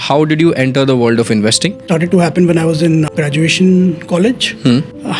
how did you enter the world of investing? Started to happen when I was in graduation college.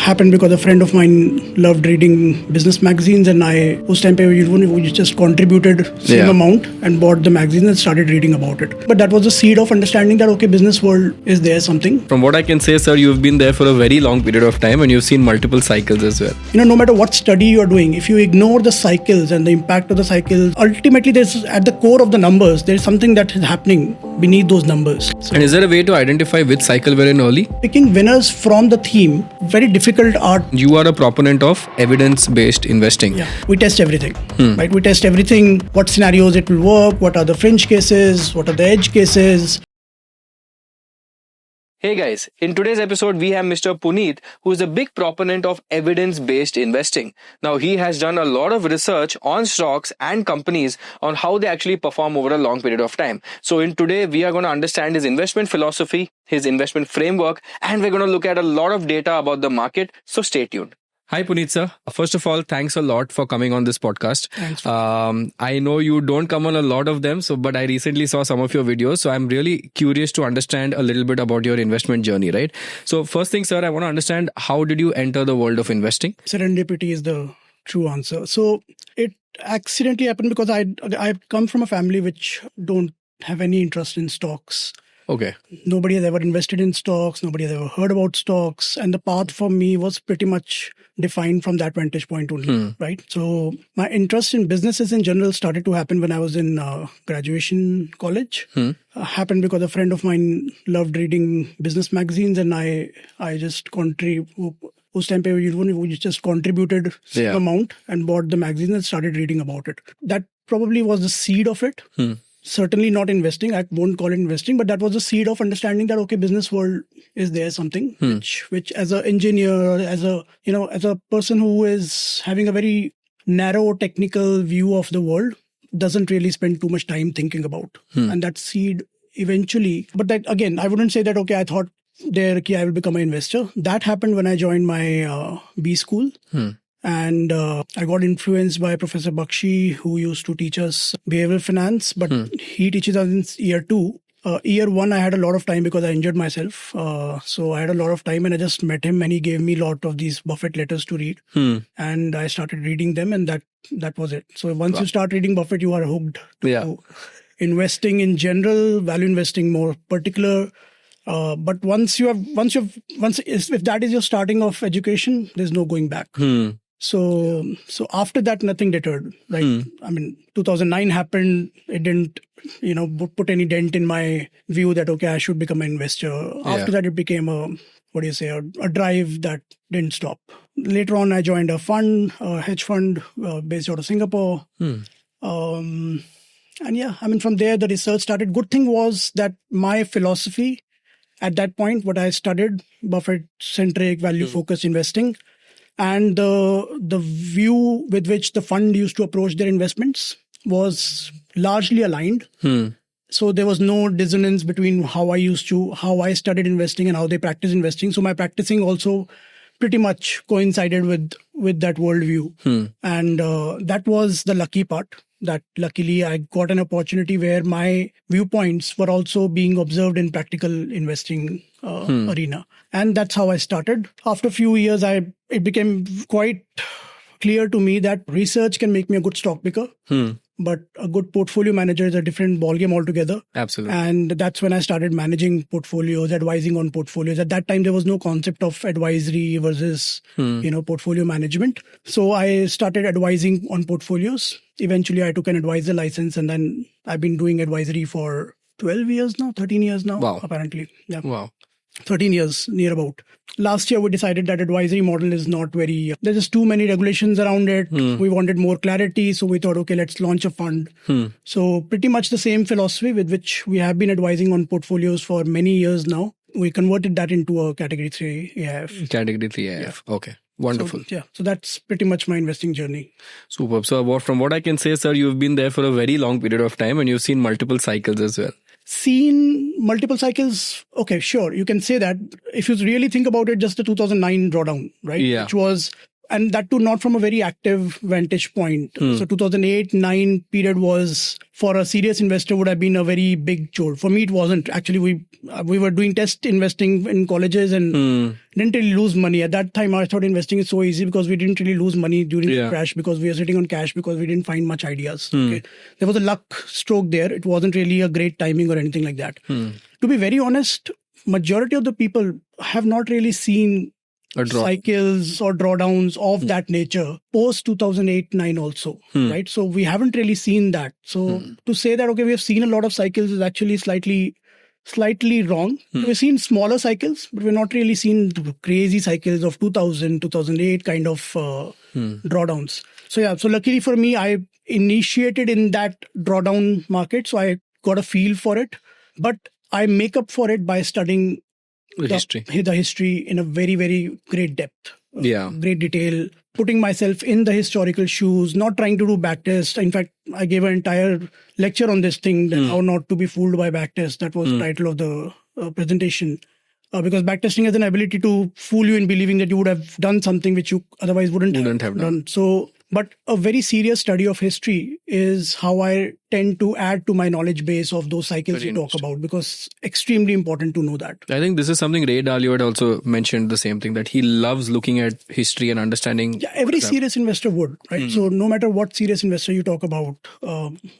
Happened because a friend of mine loved reading business magazines, and I, उस time पे we just contributed same amount and bought the magazine and started reading about it. But that was the seed of understanding that okay, business world is there something. From what I can say, sir, you've been there for a very long period of time and you've seen multiple cycles as well. No matter what study you are doing, if you ignore the cycles and the impact of the cycles, ultimately there's at the core of the numbers, there's something that is happening beneath those numbers. And is there a way to identify which cycle we're in early? Picking winners from the theme, very difficult art. You are a proponent of evidence-based investing. Yeah, we test everything, right? We test everything, what scenarios it will work, what are the fringe cases, what are the edge cases. Hey guys, in today's episode, we have Mr. Puneet, who is a big proponent of evidence-based investing. Now, he has done a lot of research on stocks and companies on how they actually perform over a long period of time. So in today, we are going to understand his investment philosophy, his investment framework, and we're going to look at a lot of data about the market. So stay tuned. Hi, Puneet sir. First of all, thanks a lot for coming on this podcast. Thanks. I know you don't come on a lot of them, but I recently saw some of your videos. So I'm really curious to understand a little bit about your investment journey, right? So first thing, sir, I want to understand, how did you enter the world of investing? Serendipity is the true answer. So it accidentally happened because I come from a family which don't have any interest in stocks. Okay. Nobody has ever invested in stocks. Nobody has ever heard about stocks. And the path for me was pretty much defined from that vantage point only, right? So my interest in businesses in general started to happen when I was in graduation college. Happened because a friend of mine loved reading business magazines, and I just उस time पे we just contributed some amount and bought the magazine and started reading about it. That probably was the seed of it. Certainly not investing. I won't call it investing, but that was the seed of understanding that okay, business world is there something which as an engineer, as a person who is having a very narrow technical view of the world, doesn't really spend too much time thinking about. And that seed eventually, but that again, I wouldn't say that okay, I thought there I will become an investor. That happened when I joined my B school. And I got influenced by Professor Bakshi, who used to teach us behavioral finance, but he teaches us in year 2. Year 1, I had a lot of time because I injured myself. So I had a lot of time and I just met him and he gave me a lot of these Buffett letters to read. And I started reading them, and that was it. So once you start reading Buffett, you are hooked to investing in general, value investing more particular. But once if that is your starting of education, there's no going back. So after that, nothing deterred, right? I mean, 2009 happened. It didn't, put any dent in my view that, okay, I should become an investor. After that, it became a drive that didn't stop. Later on, I joined a fund, a hedge fund based out of Singapore. And from there, the research started. Good thing was that my philosophy at that point, what I studied, Buffett-centric, value-focused investing, and the view with which the fund used to approach their investments was largely aligned. So there was no dissonance between how I studied investing and how they practice investing. So my practicing also pretty much coincided with that worldview. And that was the lucky part, that luckily I got an opportunity where my viewpoints were also being observed in practical investing arena. And that's how I started. After a few years, it became quite clear to me that research can make me a good stock picker. But a good portfolio manager is a different ballgame altogether. Absolutely. And that's when I started managing portfolios, advising on portfolios. At that time, there was no concept of advisory versus, portfolio management. So I started advising on portfolios. Eventually, I took an advisor license, and then I've been doing advisory for 12 years now, 13 years now, apparently. Yeah. Wow. 13 years, near about. Last year, we decided that advisory model is not there's just too many regulations around it. We wanted more clarity. So we thought, okay, let's launch a fund. So pretty much the same philosophy with which we have been advising on portfolios for many years now. We converted that into a category 3 AIF. Category 3 AIF. Yeah. Okay. Wonderful. So that's pretty much my investing journey. Superb. So from what I can say, sir, you've been there for a very long period of time and you've seen multiple cycles as well. Seen multiple cycles. Okay, sure. You can say that. If you really think about it, just the 2009 drawdown, right? Yeah. Which was and that too not from a very active vantage point. So 2008-9 period was, for a serious investor, would have been a very big chore. For me, it wasn't. Actually, we were doing test investing in colleges and didn't really lose money. At that time, I thought investing is so easy because we didn't really lose money during the crash, because we were sitting on cash, because we didn't find much ideas. Okay, there was a luck stroke there. It wasn't really a great timing or anything like that. To be very honest, majority of the people have not really seen cycles or drawdowns of that nature post 2008-9 also, right? So we haven't really seen that. So to say that, okay, we have seen a lot of cycles is actually slightly wrong. We've seen smaller cycles, but we've not really seen the crazy cycles of 2000, 2008 kind of drawdowns. So yeah, so luckily for me, I initiated in that drawdown market, so I got a feel for it. But I make up for it by studying the history in a very, very great depth. Great detail, putting myself in the historical shoes, not trying to do backtest. In fact, I gave an entire lecture on this thing, how not to be fooled by backtest. That was the title of the presentation. Because backtesting has an ability to fool you in believing that you would have done something which you otherwise wouldn't have done. So, but a very serious study of history is how I tend to add to my knowledge base of those cycles you talk about, because extremely important to know that. I think this is something Ray Dalio had also mentioned, the same thing, that he loves looking at history and understanding. Yeah, every serious investor would, right? So no matter what serious investor you talk about,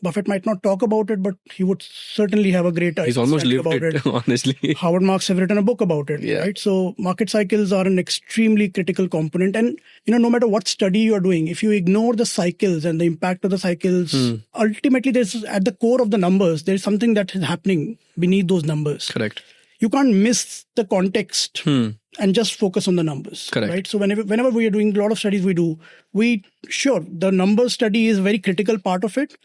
Buffett might not talk about it, but he would certainly have a great idea. He's almost lived it, honestly. Howard Marks have written a book about it, right? So market cycles are an extremely critical component. And, no matter what study you're doing, if you ignore the cycles and the impact of the cycles, ultimately there's, at the core of the numbers, there's something that is happening beneath those numbers. Correct. You can't miss the context and just focus on the numbers. Correct. Right? So whenever we are doing a lot of studies the number study is a very critical part of it,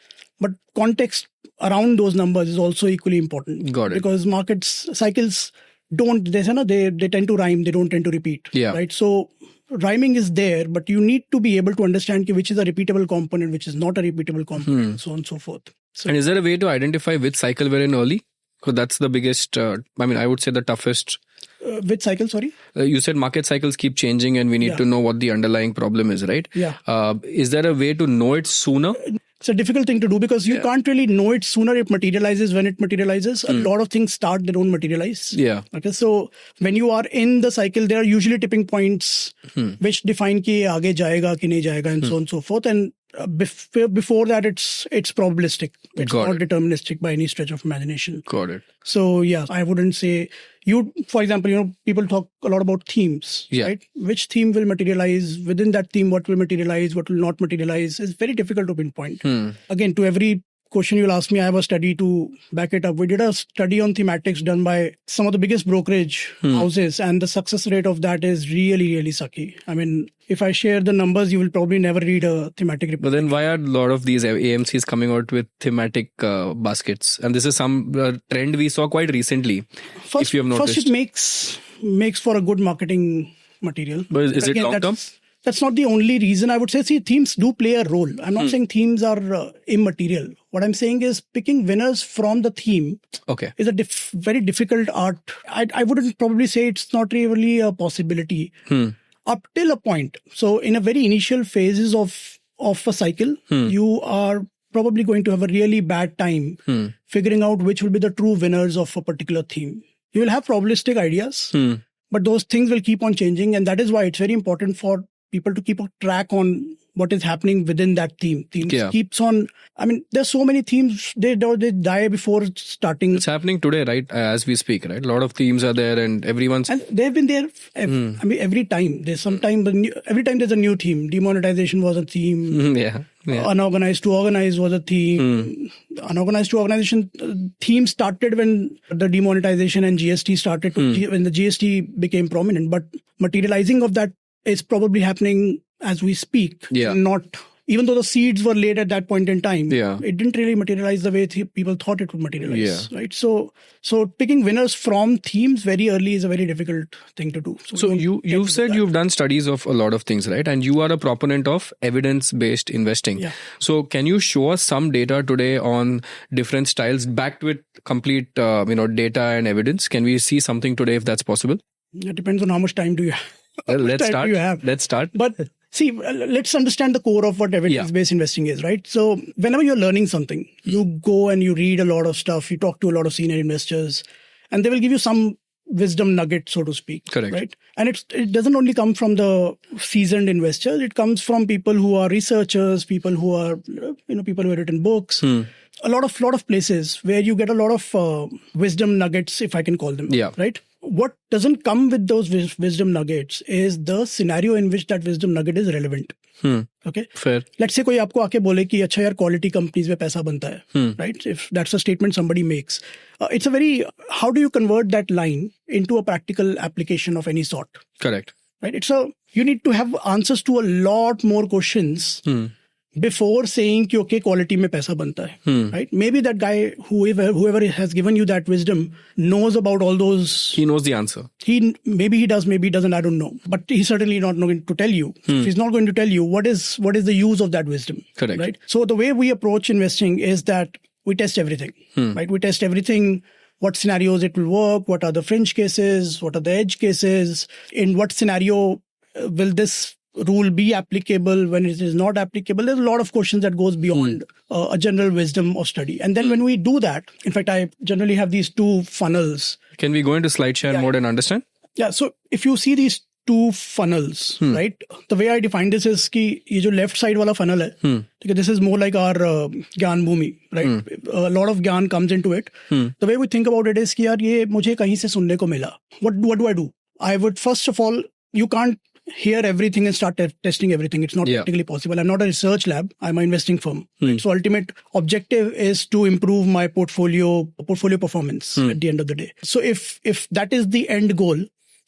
but context around those numbers is also equally important. Got it. Because markets cycles they tend to rhyme, they don't tend to repeat. Yeah. Right. So rhyming is there, but you need to be able to understand which is a repeatable component, which is not a repeatable component, and so on and so forth. So, and is there a way to identify which cycle we're in early? Because that's the biggest, I would say the toughest. Which cycle, sorry? You said market cycles keep changing and we need to know what the underlying problem is, right? Yeah. Is there a way to know it sooner? It's a difficult thing to do because you can't really know it sooner. It materializes when it materializes. A lot of things start, they don't materialize. Yeah. Okay. So when you are in the cycle, there are usually tipping points which define ki aage jayega ki nahi jayega, and so on and so forth. And before that, it's probabilistic. It's not deterministic by any stretch of imagination. Got it. So yeah, I wouldn't say for example, people talk a lot about themes, right? Which theme will materialize within that theme? What will materialize? What will not materialize? It's very difficult to pinpoint. Again, to every question you'll ask me, I have a study to back it up. We did a study on thematics done by some of the biggest brokerage houses, and the success rate of that is really, really sucky. I mean, if I share the numbers, you will probably never read a thematic report. But then why are a lot of these AMCs coming out with thematic baskets? And this is some trend we saw quite recently, if you have noticed. First, it makes for a good marketing material. But is it long term? That's not the only reason I would say. See, themes do play a role. I'm not saying themes are immaterial. What I'm saying is picking winners from the theme is a very difficult art. I wouldn't probably say it's not really a possibility up till a point. So in a very initial phases of a cycle, you are probably going to have a really bad time figuring out which will be the true winners of a particular theme. You will have probabilistic ideas, but those things will keep on changing. And that is why it's very important for people to keep a track on what is happening within that theme. Keeps on. I mean, there's so many themes, they die before starting. It's happening today, right? As we speak, right? A lot of themes are there and everyone's... And they've been there, every time. Every time there's a new theme. Demonetization was a theme. Unorganized to organized was a theme. Unorganized to organization theme started when the demonetization and GST started, when the GST became prominent. But materializing of that is probably happening as we speak. Not, even though the seeds were laid at that point in time, it didn't really materialize the way people thought it would materialize. Right. So picking winners from themes very early is a very difficult thing to do. So you've said you've done studies of a lot of things, right? And you are a proponent of evidence-based investing. So can you show us some data today on different styles backed with complete, data and evidence? Can we see something today if that's possible? It depends on how much time do you have. Let's start. Let's start. But See, let's understand the core of what evidence-based investing is, right? So whenever you're learning something, you go and you read a lot of stuff, you talk to a lot of senior investors, and they will give you some wisdom nugget, so to speak. Correct. Right? And it doesn't only come from the seasoned investors, it comes from people who are researchers, people who are, people who have written books. A lot of places where you get a lot of wisdom nuggets, if I can call them. Yeah. Right? What doesn't come with those wisdom nuggets is the scenario in which that wisdom nugget is relevant. Okay. Fair. Let's say कोई आपको आके बोले कि अच्छा यार quality companies में पैसा बनता है, right? If that's a statement somebody makes, it's a very, how do you convert that line into a practical application of any sort? Correct. Right? You need to have answers to a lot more questions before saying कि okay, quality में पैसा बनता है, right? Maybe that guy, whoever has given you that wisdom, knows about all those. He knows the answer. Maybe he does, maybe he doesn't. I don't know. But he's certainly not going to tell you. If he's not going to tell you what is the use of that wisdom. Correct. Right. So the way we approach investing is that we test everything. Right. We test everything. What scenarios it will work? What are the fringe cases? What are the edge cases? In what scenario will this rule be applicable? When it is not applicable? There's a lot of questions that goes beyond a general wisdom of study. And then when we do that, in fact, I generally have these two funnels. Can we go into slide share mode and understand? Yeah. So if you see these two funnels, right? The way I define this is कि ये जो left side वाला funnel है, this is more like our ज्ञान भूमि, right? A lot of ज्ञान comes into it. The way we think about it is कि यार ये मुझे कहीं से सुनने को मिला. What do I do? I would first of all, you can't hear everything and start testing everything. It's not practically possible. I'm not a research lab. I'm an investing firm. So ultimate objective is to improve my portfolio performance at the end of the day. So if that is the end goal,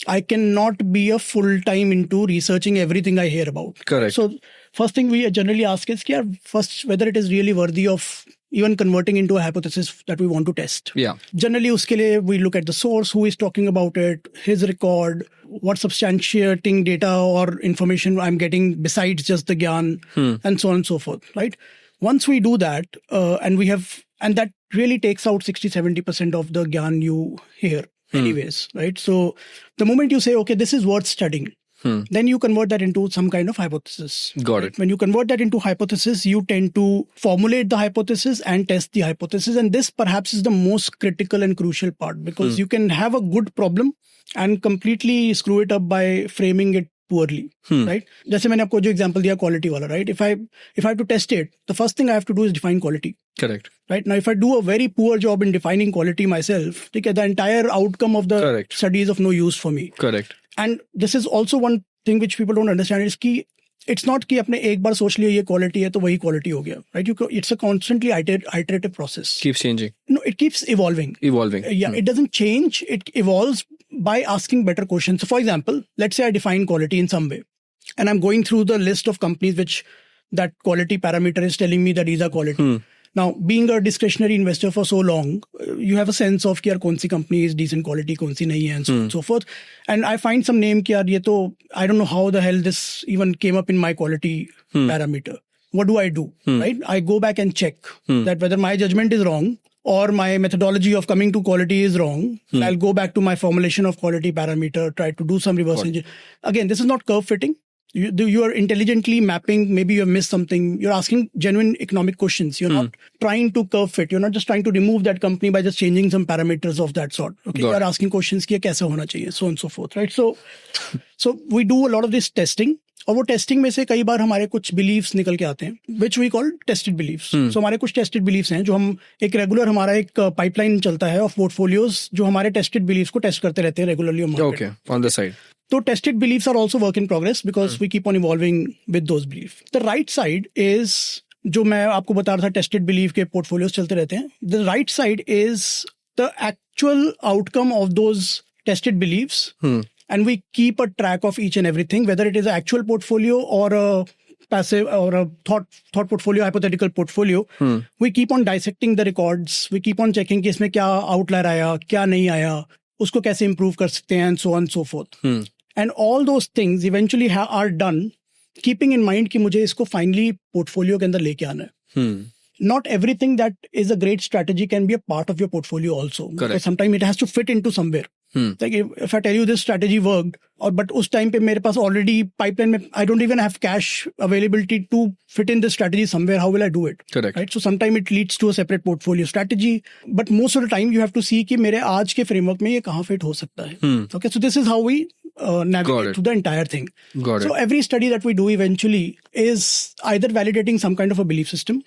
I cannot be a full-time into researching everything I hear about. Correct. So first thing we generally ask is first whether it is really worthy of even converting into a hypothesis that we want to test. Yeah. Generally, uske liye we look at the source, who is talking about it, his record, what substantiating data or information I'm getting besides just the gyan, and so on and so forth, right? Once we do that, and that really takes out 60-70% of the gyan you hear anyways, right? So the moment you say, okay, this is worth studying, then you convert that into some kind of hypothesis. Got it. When you convert that into hypothesis, you tend to formulate the hypothesis and test the hypothesis. And this perhaps is the most critical and crucial part, because you can have a good problem and completely screw it up by framing it poorly, right? जैसे मैंने आपको जो example दिया quality वाला, right? If I have to test it, the first thing I have to do is define quality. Correct. Right? Now, if I do a very poor job in defining quality myself, the entire outcome of the study is of no use for me. Correct. And this is also one thing which people don't understand is कि it's not कि आपने एक बार सोच लिया ये quality है तो वही quality हो गया, right? It's a constantly iterative process. Keeps changing. No, it keeps evolving. Yeah, it doesn't change. It evolves by asking better questions. So for example, let's say I define quality in some way, and I'm going through the list of companies which that quality parameter is telling me that these are quality. Now, being a discretionary investor for so long, you have a sense of कि यार कौन सी company is decent quality, कौन सी नहीं है, and so on and so forth. And I find some name कि यार ये तो, I don't know how the hell this even came up in my quality parameter. What do I do? Right? I go back and check that whether my judgment is wrong or my methodology of coming to quality is wrong. I'll go back to my formulation of quality parameter, try to do some reverse engineering. Again, this is not curve fitting. You are intelligently mapping, maybe you have missed something. You're asking genuine economic questions. You're not trying to curve fit. You're not just trying to remove that company by just changing some parameters of that sort. Okay, you're asking questions कि ये कैसे होना चाहिए, so on and so forth, right? So we do a lot of this testing. और वो testing में से कई बार हमारे कुछ बिलीव्स निकल के आते हैं which we call tested beliefs. So हमारे कुछ टेस्टेड बिलीव्स हैं जो हम एक रेगुलर हमारा एक पाइपलाइन चलता है ऑफ पोर्टफोलियोज जो हमारे टेस्टेड बिलीव्स को टेस्ट करते रहते हैं regularly on the side. So tested beliefs are also work in progress because we keep on evolving with those beliefs. The right side is जो मैं आपको बता रहा था tested belief के portfolios चलते रहते हैं. The right side is the actual outcome of those tested beliefs. And we keep a track of each and everything, whether it is an actual portfolio or a passive or a thought portfolio, hypothetical portfolio. We keep on dissecting the records. We keep on checking कि इसमें क्या outlier आया, क्या नहीं आया, उसको कैसे improve कर सकते हैं, and so on and so forth. And all those things eventually are done keeping in mind कि मुझे इसको finally portfolio के अंदर लेके आना है. Not everything that is a great strategy can be a part of your portfolio also. Correct. Sometimes it has to fit into somewhere. Like if I tell you this strategy worked, but उस time पे मेरे पास already pipeline में I don't even have cash availability to fit in this strategy somewhere. How will I do it? Correct. Right. So sometimes it leads to a separate portfolio strategy, but most of the time you have to see कि मेरे आज के framework में ये कहाँ fit हो सकता है. Okay. So this is how we navigate through the entire thing. Got it. So every study that we do eventually is either validating some kind of a belief system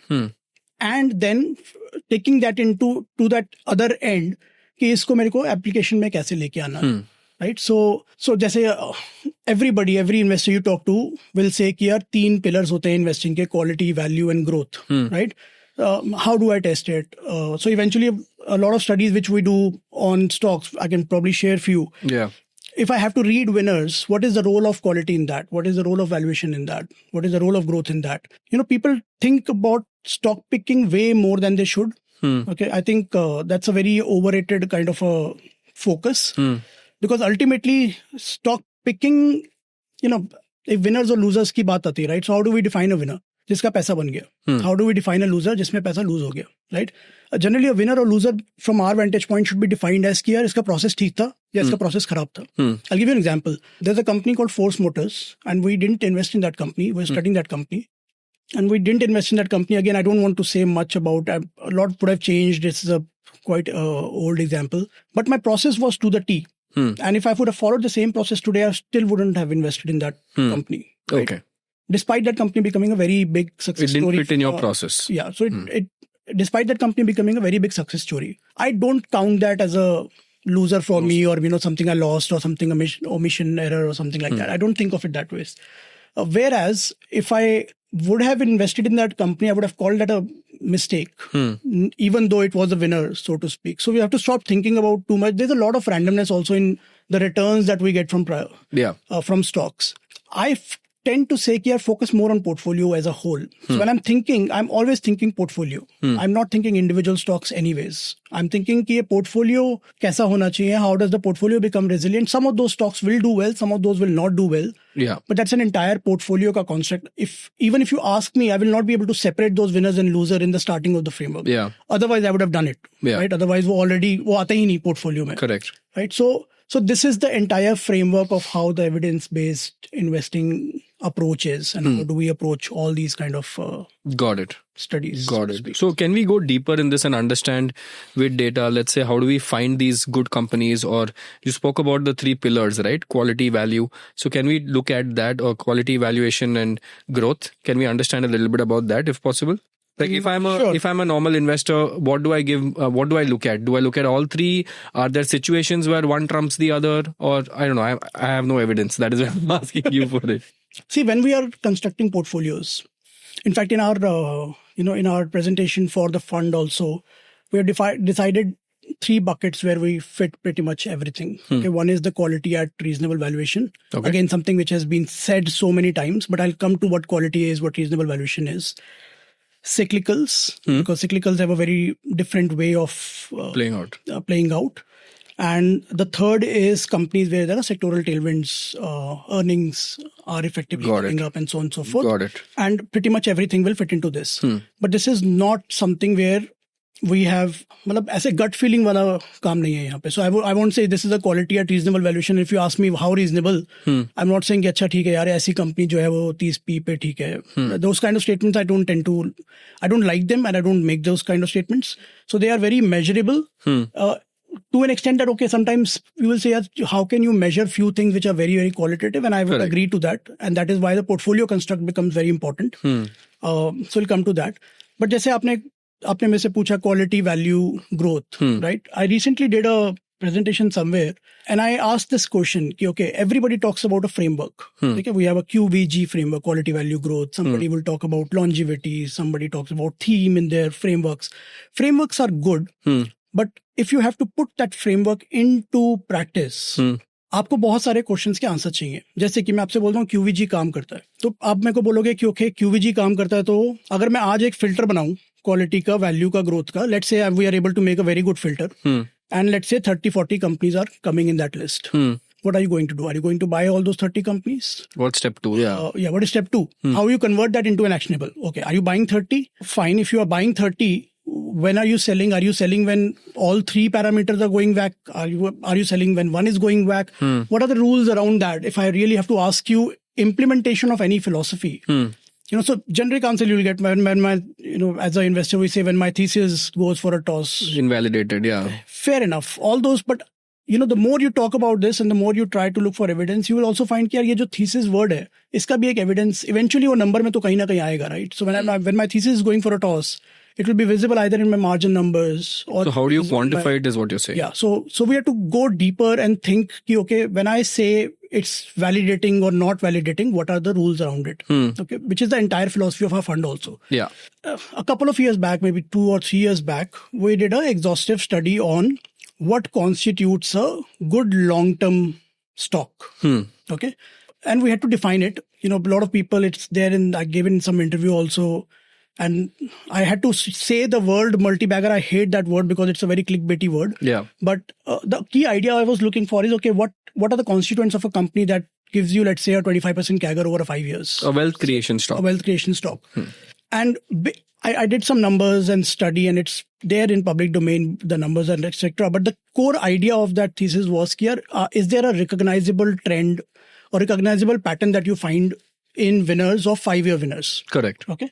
and then taking that into to that other end कि इसको मेरे को application में कैसे लेके आना है. Right. So जैसे every investor you talk to will say कि यार 3 pillars होते हैं investing के, quality, value and growth. Right. How do I test it? So eventually a lot of studies which we do on stocks, I can probably share few. Yeah. If I have to read winners, what is the role of quality in that? What is the role of valuation in that? What is the role of growth in that? People think about stock picking way more than they should. Okay. I think that's a very overrated kind of a focus. Because ultimately stock picking, if winners or losers की बात आती है, right? So how do we define a winner? जिसका पैसा बन गया. How do we define a loser? जिसमें पैसा lose हो गया, right? Generally a winner or loser from our vantage point should be defined as कि यार इसका process ठीक था या इसका process खराब था. I'll give you an example. There's a company called Force Motors and we didn't invest in that company. We're studying that company. And we didn't invest in that company. Again, I don't want to say much about it. A lot would have changed. This is a quite old example. But my process was to the T. And if I would have followed the same process today, I still wouldn't have invested in that company. Right? Okay. Despite that company becoming a very big success story. It didn't fit in your process. Yeah. So despite that company becoming a very big success story, I don't count that as a loser for me or, something I lost or something, omission error or something like that. I don't think of it that way. Whereas if I would have invested in that company, I would have called that a mistake, even though it was a winner, so to speak. So we have to stop thinking about too much. There's a lot of randomness also in the returns that we get from stocks. I tend to say कि focus more on portfolio as a whole. So when I'm thinking, I'm always thinking portfolio. I'm not thinking individual stocks anyways. I'm thinking कि ये portfolio कैसा होना चाहिए? How does the portfolio become resilient? Some of those stocks will do well, some of those will not do well. Yeah. But that's an entire portfolio ka construct. Even if you ask me, I will not be able to separate those winners and losers in the starting of the framework. Yeah. Otherwise, I would have done it. Yeah. Right? Otherwise, वो आता ही नहीं portfolio में. Correct. Right? So this is the entire framework of how the evidence-based investing approach is and how do we approach all these kind of studies. Got it. So can we go deeper in this and understand with data, let's say, how do we find these good companies? Or you spoke about the 3 pillars, right? Quality, value. So can we look at that, or quality, valuation and growth? Can we understand a little bit about that if possible? Like if I'm a normal investor, what do I look at? Do I look at all 3? Are there situations where one trumps the other? Or I don't know, I have no evidence. That is why I'm asking you for it. See, when we are constructing portfolios, in fact, in our presentation for the fund also, we have decided 3 buckets where we fit pretty much everything. Okay, one is the quality at reasonable valuation. Okay. Again, something which has been said so many times, but I'll come to what quality is, what reasonable valuation is. Cyclicals, because cyclicals have a very different way of playing out. And the third is companies where there are sectoral tailwinds, earnings are effectively going up and so on and so forth. Got it. And pretty much everything will fit into this. But this is not something where we have, ऐसे gut feeling वाला काम नहीं है यहाँ पे. So I won't say this is a quality at reasonable valuation. If you ask me how reasonable, I'm not saying कि अच्छा ठीक है यार ऐसी company जो है वो 30p पे ठीक है. Those kind of statements I don't like them and I don't make those kind of statements. So they are very measurable. To an extent that, okay, sometimes you will say, how can you measure few things which are very, very qualitative? And I would agree to that. And that is why the portfolio construct becomes very important. So we'll come to that. But जैसे आपने मेरे से पूछा quality, value, growth, right? I recently did a presentation somewhere and I asked this question, okay, everybody talks about a framework. Okay, we have a QVG framework, quality, value, growth. Somebody will talk about longevity. Somebody talks about theme in their frameworks. Frameworks are good. But if you have to put that framework into practice, आपको बहुत सारे questions के answer चाहिए. जैसे कि मैं आपसे बोल रहा हूँ QVG काम करता है, तो आप मेरे को बोलोगे कि ओके QVG काम करता है, तो अगर मैं आज एक फिल्टर बनाऊं क्वालिटी का, वैल्यू का, ग्रोथ का, let's say we are able to make a very good filter and let's say 30-40 companies are coming in that list. What are you going to do? Are you going to buy all those 30 companies? What's step 2? What is step 2? How you convert that into an actionable? Okay, are you buying 30? Fine. If you are buying 30, when are you selling? Are you selling when all three parameters are going whack? Are you selling when one is going whack? What are the rules around that? If I really have to ask you implementation of any philosophy, so generic answer you will get when my, as an investor, we say when my thesis goes for a toss. Invalidated, yeah. Fair enough. All those, but the more you talk about this and the more you try to look for evidence, you will also find कि यार ये जो thesis word है, इसका भी एक evidence, eventually वो number में तो कहीं ना कहीं आएगा, right? So when my thesis is going for a toss, it will be visible either in my margin numbers or. So how do you quantify it is what you're saying? Yeah. So we have to go deeper and think, okay, when I say it's validating or not validating, what are the rules around it? Okay. Which is the entire philosophy of our fund also. Yeah. A couple of years back, maybe 2 or 3 years back, we did an exhaustive study on what constitutes a good long-term stock. Okay. And we had to define it. A lot of people, it's there I gave in some interview also. And I had to say the word multi-bagger. I hate that word because it's a very clickbaity word. Yeah. But the key idea I was looking for is, okay, what are the constituents of a company that gives you, let's say, a 25% CAGR over 5 years? A wealth creation stock. A wealth creation stock. And I did some numbers and study, and it's there in public domain, the numbers and etc. But the core idea of that thesis was here, is there a recognizable trend or recognizable pattern that you find in winners of 5-year winners? Correct. Okay.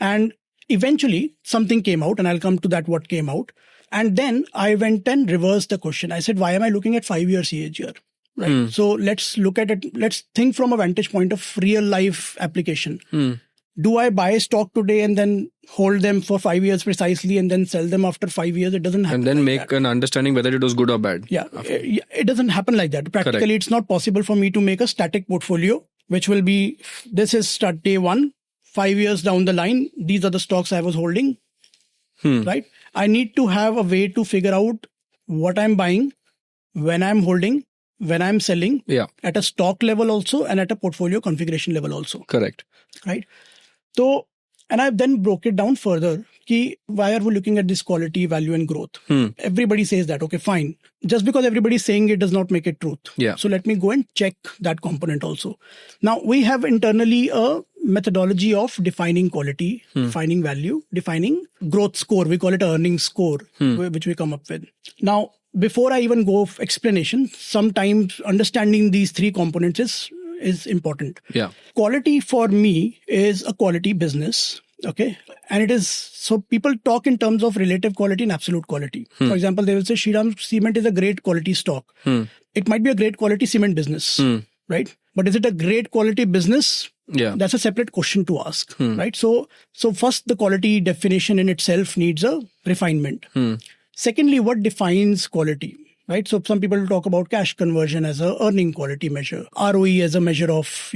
And eventually something came out, and I'll come to that, what came out. And then I went and reversed the question. I said, why am I looking at 5-year CAGR? Right. So let's look at it. Let's think from a vantage point of real life application. Do I buy stock today and then hold them for 5 years precisely and then sell them after 5 years? It doesn't happen. And then like make that. an understanding whether it was good or bad. Yeah. It doesn't happen like that. Practically, Correct. It's not possible for me to make a static portfolio, which will be, this is start day 1, 5 years down the line. These are the stocks I was holding. Right. I need to have a way to figure out what I'm buying, when I'm holding, when I'm selling, at a stock level also, and at a portfolio configuration level also. Correct. Right. So, and I've then broke it down further. Why are we looking at this quality, value, and growth? Everybody says that. Okay, fine. Just because everybody's saying it does not make it truth. Yeah. So let me go and check that component also. Now we have internally a methodology of defining quality, defining value, defining growth score. We call it earnings score, which we come up with. Now, before I even go explanation, sometimes understanding these 3 components is important. Yeah. Quality for me is a quality business. Okay. And it is, so people talk in terms of relative quality and absolute quality. For example, they will say Shriram Cement is a great quality stock. It might be a great quality cement business, right? But is it a great quality business? Yeah. That's a separate question to ask, right? So first, the quality definition in itself needs a refinement. Secondly, what defines quality? Right. So some people talk about cash conversion as a earning quality measure. ROE as a measure of,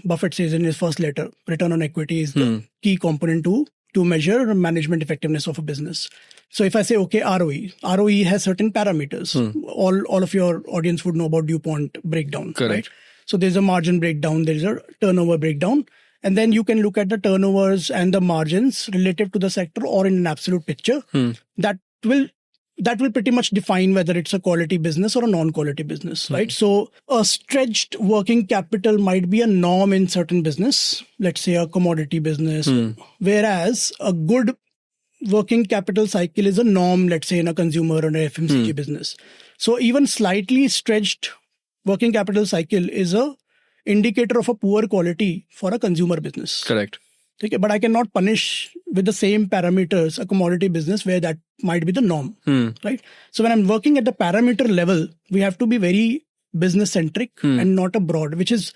Buffett says in his first letter, return on equity is the key component to measure management effectiveness of a business. So if I say, okay, ROE has certain parameters. All of your audience would know about DuPont breakdown. Correct. Right? So there's a margin breakdown, there's a turnover breakdown. And then you can look at the turnovers and the margins relative to the sector or in an absolute picture. That will pretty much define whether it's a quality business or a non-quality business, right? So a stretched working capital might be a norm in certain business, let's say a commodity business, whereas a good working capital cycle is a norm, let's say in a consumer or an FMCG business. So even slightly stretched working capital cycle is a indicator of a poor quality for a consumer business. Correct. Okay, but I cannot punish with the same parameters a commodity business where that might be the norm, right? So when I'm working at the parameter level, we have to be very business centric and not a broad, which is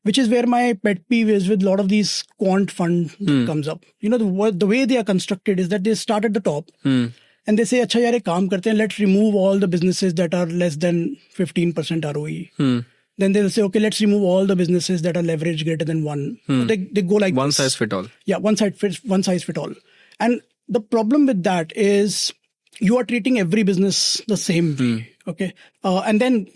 where my pet peeve is with a lot of these quant fund comes up. The way they are constructed is that they start at the top and they say, "Acha yaar, ek kaam karte hain, let's remove all the businesses that are less than 15% ROE." Then they'll say, okay, let's remove all the businesses that are leverage greater than 1. They go like one this. size fit all. Yeah, one size fit all. And the problem with that is you are treating every business the same way. Okay. And then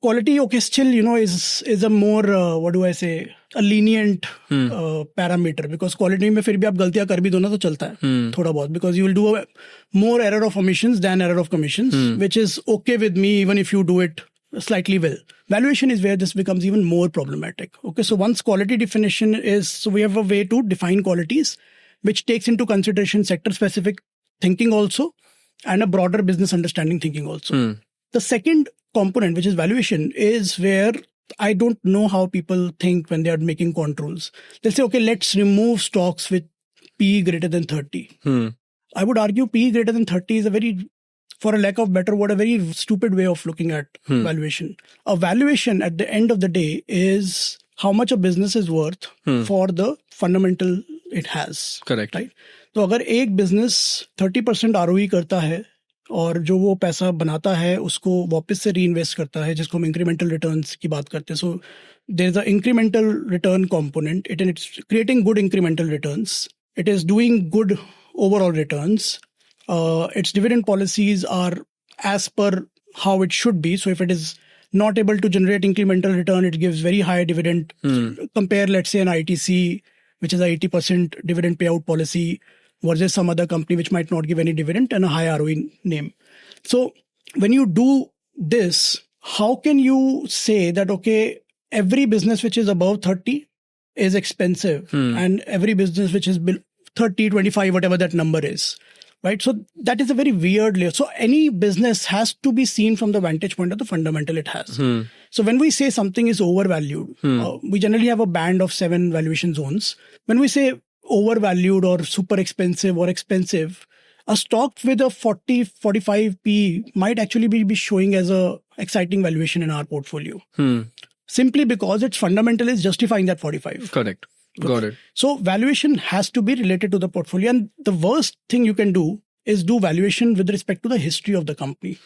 quality, okay, still, is a more, a lenient parameter, because quality में फिर भी आप गलतियां कर भी दो ना तो चलता है थोड़ा बहुत, because you will do a more error of omissions than error of commissions, which is okay with me even if you do it slightly well. Valuation is where this becomes even more problematic. Okay, so once quality definition is, so we have a way to define qualities which takes into consideration sector specific thinking also, and a broader business understanding thinking also. The second component, which is valuation, is where I don't know how people think when they are making controls. They'll say, okay, let's remove stocks with PE greater than 30. I would argue PE greater than 30 is a very, for a lack of better word, a very stupid way of looking at valuation. A valuation at the end of the day is how much a business is worth for the fundamental it has. Correct. Right? तो अगर एक business 30% ROE करता है और जो वो पैसा बनाता है उसको वापस से रीइन्वेस्ट करता है, जिसको हम इंक्रीमेंटल रिटर्न्स की बात करते हैं. So there is a incremental return component. It's creating good incremental returns. It is doing good overall returns. Its dividend policies are as per how it should be. So if it is not able to generate incremental return, it gives very high dividend. Compare, let's say, an ITC, which is a 80% dividend payout policy, versus some other company which might not give any dividend and a high ROE name. So when you do this, how can you say that, okay, every business which is above 30 is expensive and every business which is 30, 25, whatever that number is, right? So that is a very weird layer. So any business has to be seen from the vantage point of the fundamental it has. So when we say something is overvalued, we generally have a band of 7 valuation zones. When we say overvalued or super expensive or expensive, a stock with a 40, 45 P might actually be showing as a exciting valuation in our portfolio. Simply because its fundamental is justifying that 45. Correct. Got it. So valuation has to be related to the portfolio. And the worst thing you can do is do valuation with respect to the history of the company.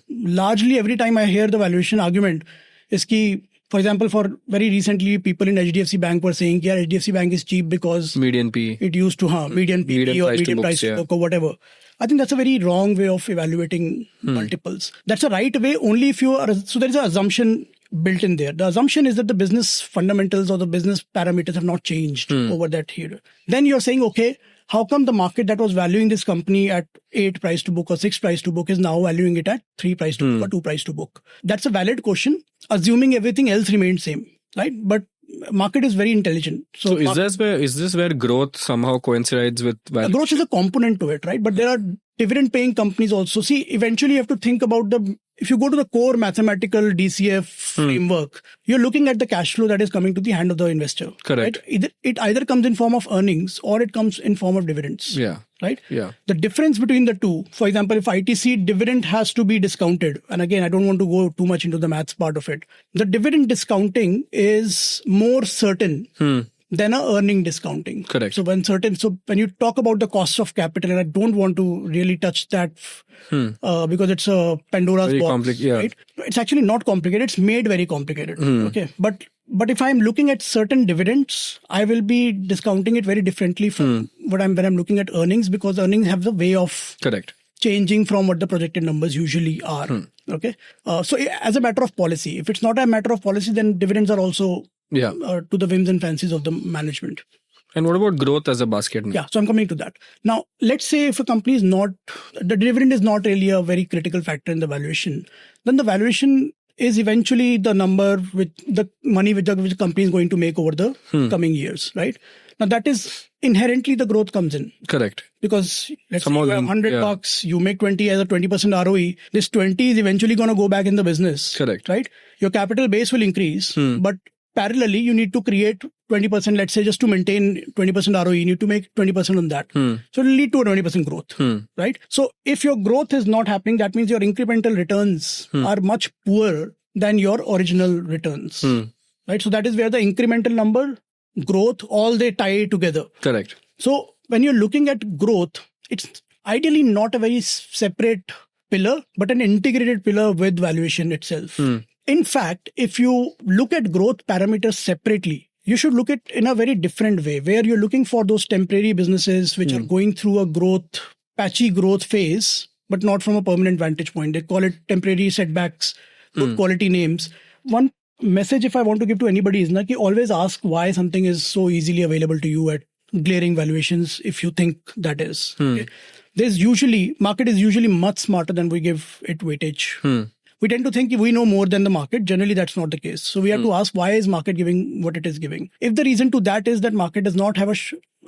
Largely every time I hear the valuation argument is ki, for example, for very recently, people in HDFC Bank were saying, yeah, HDFC Bank is cheap because median P. It used to, median P or median price to book or whatever. I think that's a very wrong way of evaluating multiples. That's a right way only if you are, so there is an assumption built in there. The assumption is that the business fundamentals or the business parameters have not changed over that period. Then you're saying, okay, how come the market that was valuing this company at 8 price to book or 6 price to book is now valuing it at 3 price to book or 2 price to book? That's a valid question, assuming everything else remained same, right? But market is very intelligent. So is this where growth somehow coincides with valuation? Growth is a component to it, right? But there are dividend paying companies also. See, eventually you have to think about if you go to the core mathematical DCF framework, you're looking at the cash flow that is coming to the hand of the investor. Correct. Right? It either comes in form of earnings or it comes in form of dividends. Yeah. Right? Yeah. The difference between the two, for example, if ITC dividend has to be discounted, and again, I don't want to go too much into the maths part of it, the dividend discounting is more certain than a earning discounting. Correct. So when you talk about the cost of capital, and I don't want to really touch that because it's a Pandora's box, right? It's actually not complicated. It's made very complicated. Okay. But if I'm looking at certain dividends, I will be discounting it very differently from when I'm looking at earnings, because earnings have the way of changing from what the projected numbers usually are. Okay. So as a matter of policy, if it's not a matter of policy, then dividends are also to the whims and fancies of the management. And what about growth as a basket? Yeah, so I'm coming to that. Now, let's say if a company is not, the dividend is not really a very critical factor in the valuation, then the valuation is eventually the number with the money which the company is going to make over the coming years, right? Now, that is inherently the growth comes in. Correct. Because let's say you have $100, you make 20 as a 20% ROE. This 20 is eventually going to go back in the business. Correct. Right? Your capital base will increase, but parallelly, you need to create 20%, let's say, just to maintain 20% ROE, you need to make 20% on that. So it will lead to a 20% growth, right? So if your growth is not happening, that means your incremental returns are much poorer than your original returns, right? So that is where the incremental number, growth, all they tie together. Correct. So when you're looking at growth, it's ideally not a very separate pillar, but an integrated pillar with valuation itself. In fact, if you look at growth parameters separately, you should look at it in a very different way, where you're looking for those temporary businesses which are going through a patchy growth phase, but not from a permanent vantage point. They call it temporary setbacks, good quality names. One message if I want to give to anybody is that always ask why something is so easily available to you at glaring valuations if you think that is. Okay? Market is usually much smarter than we give it weightage. We tend to think we know more than the market. Generally, that's not the case. So we have to ask, why is market giving what it is giving? If the reason to that is that market does not have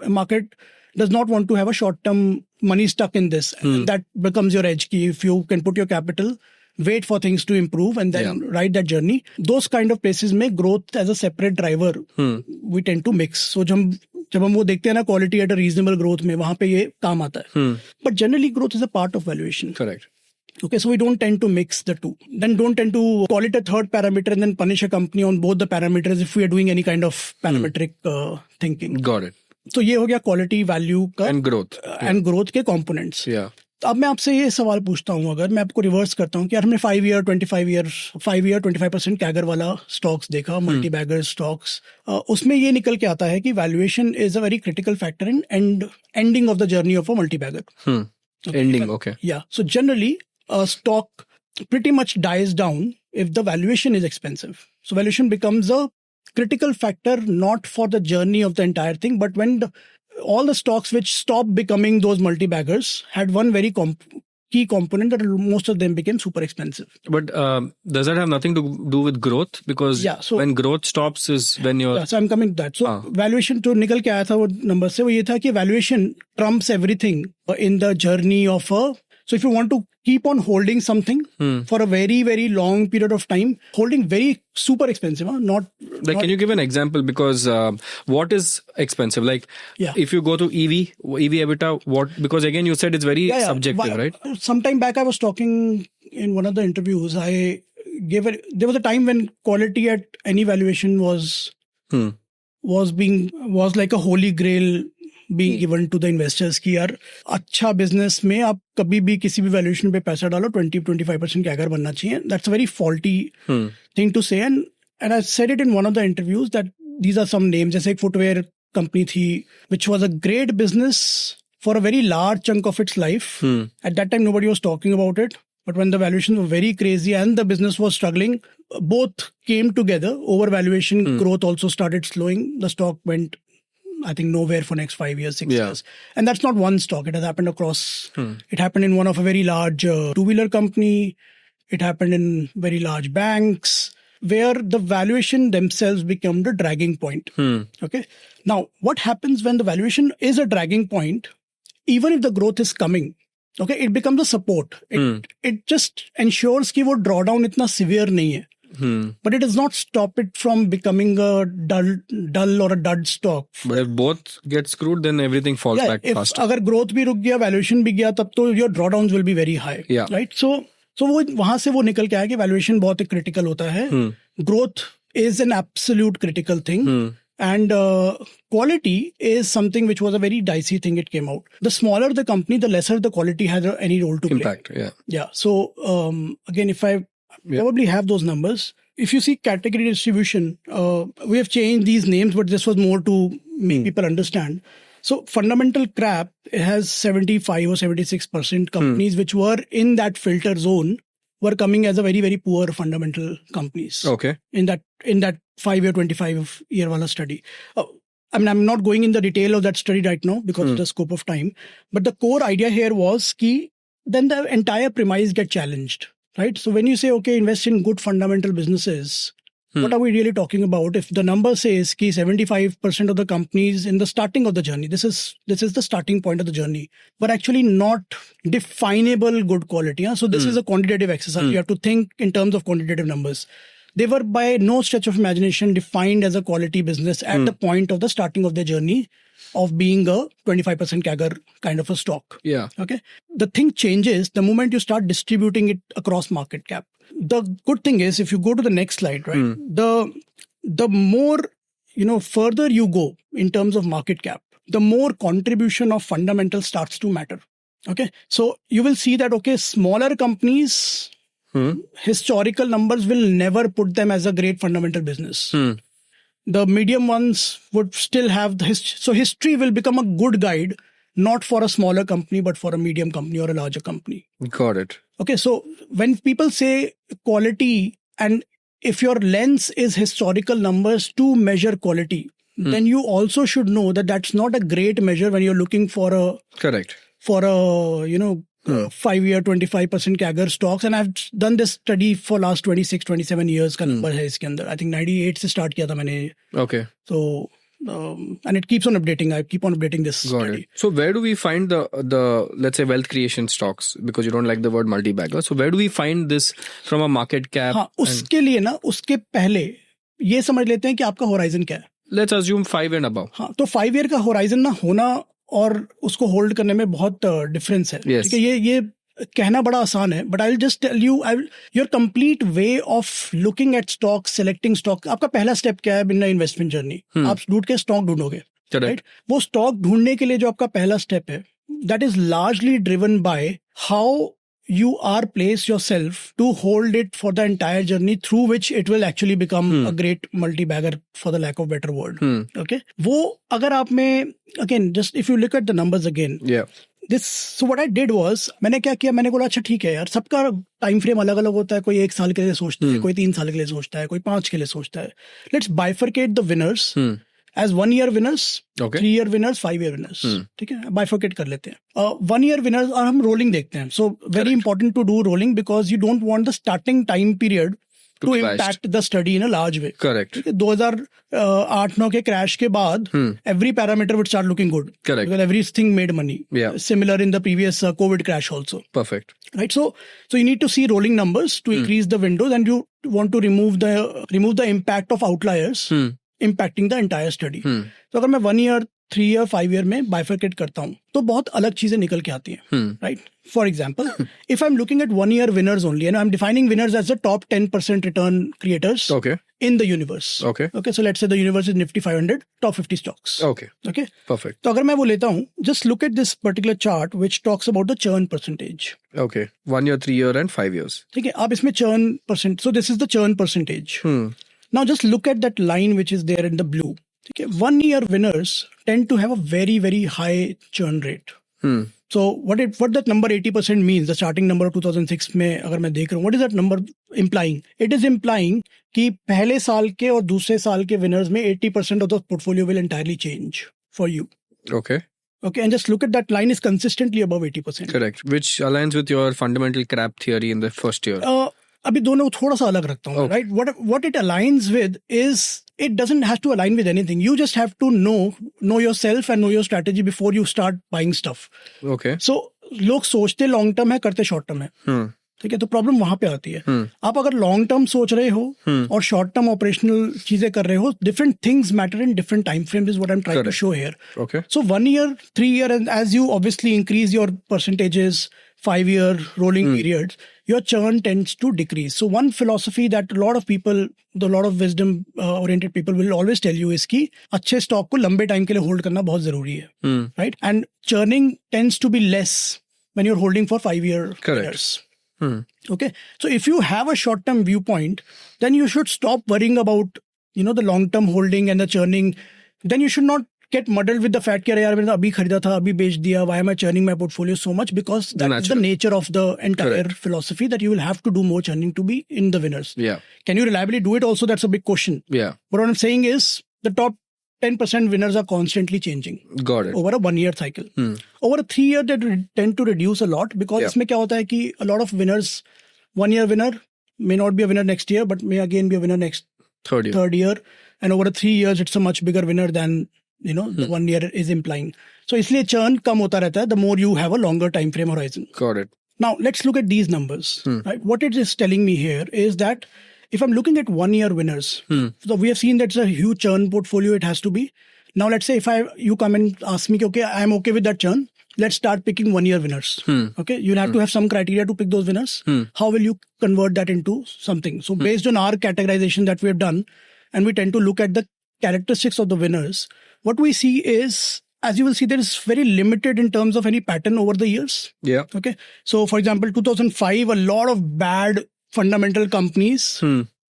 market does not want to have a short-term money stuck in this. That becomes your edge key. If you can put your capital, wait for things to improve and then ride that journey. Those kind of places make growth as a separate driver. We tend to mix. So जब हम वो देखते हैं ना quality at a reasonable growth में, वहाँ पे ये काम आता है. But generally growth is a part of valuation. Correct. Okay, so we don't tend to mix the two. Then don't tend to call it a third parameter and then punish a company on both the parameters if we are doing any kind of parametric thinking. Got it. So ये हो गया quality, value का And growth. and growth के components. Yeah. अब मैं आपसे ये सवाल पूछता हूँ, अगर मैं आपको रिवर्स करता हूँ कि यार हमने 5 year 25% कैगर वाला स्टॉक्स देखा, मल्टी बैगर स्टॉक्स, उसमें ये निकल के आता है कि valuation is a very critical factor in ending of the journey of a multibagger. Ending, okay. Yeah. So generally, a stock pretty much dies down if the valuation is expensive. So valuation becomes a critical factor, not for the journey of the entire thing, but when all the stocks which stopped becoming those multi-baggers had one very key component that most of them became super expensive. But does that have nothing to do with growth? Because when growth stops is when you're... Yeah, so I'm coming to that. So valuation to निकल के आया था वो number से, वो ये था कि valuation trumps everything in the journey of a... So if you want to keep on holding something for a very, very long period of time, holding very super expensive, not... Can you give an example? Because what is expensive? Like if you go to EV EBITDA, what? Because again, you said it's very subjective, right? Sometime back, I was talking in one of the interviews. There was a time when quality at any valuation was like a holy grail being given to the investors कि यार अच्छा business में आप कभी भी किसी भी valuation पे पैसा डालो 20-25% कैगर बनना चाहिए. That's a very faulty thing to say, and I said it in one of the interviews that these are some names. जैसे एक फुटवेयर कंपनी थी which was a great business for a very large chunk of its life. At that time nobody was talking about it, but when the valuations were very crazy and the business was struggling, both came together. Overvaluation, growth also started slowing. The stock went, I think, nowhere for next 5 years, 6 years. And that's not one stock. It has happened across. It happened in one of a very large two-wheeler company. It happened in very large banks where the valuation themselves become the dragging point. Okay. Now, what happens when the valuation is a dragging point, even if the growth is coming, okay, it becomes a support. It just ensures कि वो drawdown इतना severe नहीं है. But it does not stop it from becoming a dull or a dud stock. But if both get screwed, then everything falls back faster. अगर growth भी रुक गया, valuation भी गया, तब तो your drawdowns will be very high. Right? So वो वहां से वो निकल के आया कि valuation बहुत critical होता है. Growth is an absolute critical thing. And quality is something which was a very dicey thing. It came out. The smaller the company, the lesser the quality has any role to play. Impact, Yeah. So again, if I probably have those numbers. If you see category distribution, we have changed these names, but this was more to make people understand. So fundamental crap, it has 75 or 76% companies which were in that filter zone were coming as a very, very poor fundamental companies. Okay. In that 5 year, 25 year wala study. I mean, I'm not going in the detail of that study right now because of the scope of time. But the core idea here was ki then the entire premise get challenged. Right. So when you say, okay, invest in good fundamental businesses, what are we really talking about? If the number says ki 75% of the companies in the starting of the journey, this is the starting point of the journey, but actually not definable good quality. So this is a quantitative exercise. You have to think in terms of quantitative numbers. They were by no stretch of imagination defined as a quality business at the point of the starting of their journey of being a 25% CAGR kind of a stock. Yeah. Okay. The thing changes the moment you start distributing it across market cap. The good thing is, if you go to the next slide, right, the more, further you go in terms of market cap, the more contribution of fundamental starts to matter. Okay. So you will see that, okay, smaller companies, historical numbers will never put them as a great fundamental business. The medium ones would still have so history will become a good guide, not for a smaller company, but for a medium company or a larger company. Got it. Okay. So when people say quality, and if your lens is historical numbers to measure quality, then you also should know that that's not a great measure when you're looking for a, correct, for a, 5 year, 25% CAGR stocks. And I've done this study for last 26, 27 years का number है इसके अंदर. I think 98 से start किया था मैंने. Okay. So and it keeps on updating. I keep on updating this Got study. it. So where do we find the let's say wealth creation stocks, because you don't like the word multi-bagger? So where do we find this from a market cap? हाँ, उसके लिए ना, उसके पहले ये समझ लेते हैं कि आपका होराइजन क्या है. Let's assume 5 and above. हाँ, तो 5 ईयर का होराइजन ना होना और उसको होल्ड करने में बहुत डिफरेंस है. Yes. ठीक है, ये कहना बड़ा आसान है, but I will just tell you, your complete way of looking at stock, selecting stock. आपका पहला स्टेप क्या है इन इन्वेस्टमेंट जर्नी? आप ढूंढ के स्टॉक ढूंढोगे, राइट? वो स्टॉक ढूंढने के लिए जो आपका पहला स्टेप है, that is largely driven by how you are placed yourself to hold it for the entire journey through which it will actually become a great multi-bagger, for the lack of better word. Okay, वो अगर आप में, again, just if you look at the numbers again, so what I did was, मैंने क्या किया, मैंने बोला अच्छा ठीक है यार, सबका टाइम फ्रेम अलग अलग होता है. कोई 1 साल के लिए सोचता है, कोई 3 साल के लिए सोचता है, कोई 5 के लिए सोचता है. Let's bifurcate the winners as 1 year winners, 3 year winners, 5 year winners. ठीक है, बाइफरकेट कर लेते हैं. 1 year winners, और हम रोलिंग देखते हैं. So very important to do rolling, because you don't want the starting time period to impact the study in a large way. Correct. 2008-9 के क्रैश के बाद every parameter would start looking good. Correct. Because everything made money. Yeah. Similar in the previous COVID crash also. Perfect. Right. So you need to see rolling numbers to increase the windows, and you want to remove the impact of outliers impacting the entire study. तो अगर मैं 1 year, 3 year, 5 year में bifurcate करता हूँ, तो बहुत अलग चीजें निकल के आती हैं. Right? For example, if I'm looking at 1 year winners only, and I'm defining winners as the top 10% return creators in the universe. Okay. So let's say the universe is Nifty 500, top 50 stocks. Okay. Perfect. तो अगर मैं वो लेता हूँ, just look at this particular chart which talks about the churn percentage. Okay. 1 year, 3 year and 5 years. ठीक है, आप इसमें churn percent, so this is the churn percentage. Now just look at that line which is there in the blue. Okay, 1 year winners tend to have a very, very high churn rate. So what that number 80% means, the starting number of 2006 में अगर मैं देख रहा हूँ, what is that number implying? It is implying कि पहले साल के और दूसरे साल के winners में 80% of the portfolio will entirely change for you. Okay, and just look at that line is consistently above 80%. Correct. Which aligns with your fundamental crap theory in the first year. अभी दोनों थोड़ा सा अलग रखता हूँ, right? What it aligns with is, it doesn't have to align with anything. You just have to know yourself and know your strategy before you start buying stuff. Okay. So लोग सोचते long term है, करते short term है. ठीक है, तो problem वहां पे आती है. आप अगर लॉन्ग टर्म सोच रहे हो और शॉर्ट टर्म ऑपरेशनल चीजें कर रहे हो, different things matter in different time frames, is what I am trying to show here. Okay. So 1 year, 3 year, and as you obviously increase your percentages, 5 year rolling periods, your churn tends to decrease. So one philosophy that a lot of wisdom oriented people will always tell you is कि अच्छे stock को लंबे time के लिए hold करना बहुत जरूरी है. Right? And churning tends to be less when you're holding for 5 year years. Okay. So if you have a short term viewpoint, then you should stop worrying about the long term holding and the churning. Then you should not get muddled with the fact कि यार मैंने अभी खरीदा था, अभी बेच दिया. Why am I churning my portfolio so much? Because that is the nature of the entire philosophy, that you will have to do more churning to be in the winners. Yeah. Can you reliably do it also? That's a big question. Yeah. But what I'm saying is, the top 10% winners are constantly changing. Got it. Over a 1 year cycle. Over a 3 year, they tend to reduce a lot, because इसमें क्या होता है कि a lot of winners, 1 year winner may not be a winner next year, but may again be a winner next third year. And over a 3 years, it's a much bigger winner than the 1 year is implying. So इसलिए churn कम होता रहता है the more you have a longer time frame horizon. Got it. Now let's look at these numbers. Right? What it is telling me here is that if I'm looking at 1 year winners, so we have seen that's a huge churn portfolio it has to be. Now let's say if you come and ask me, okay, I'm okay with that churn. Let's start picking 1 year winners. Okay, you'll have to have some criteria to pick those winners. How will you convert that into something? So based on our categorization that we have done, and we tend to look at the characteristics of the winners, what we see is, as you will see, there is very limited in terms of any pattern over the years. Yeah. Okay. So for example, 2005, a lot of bad fundamental companies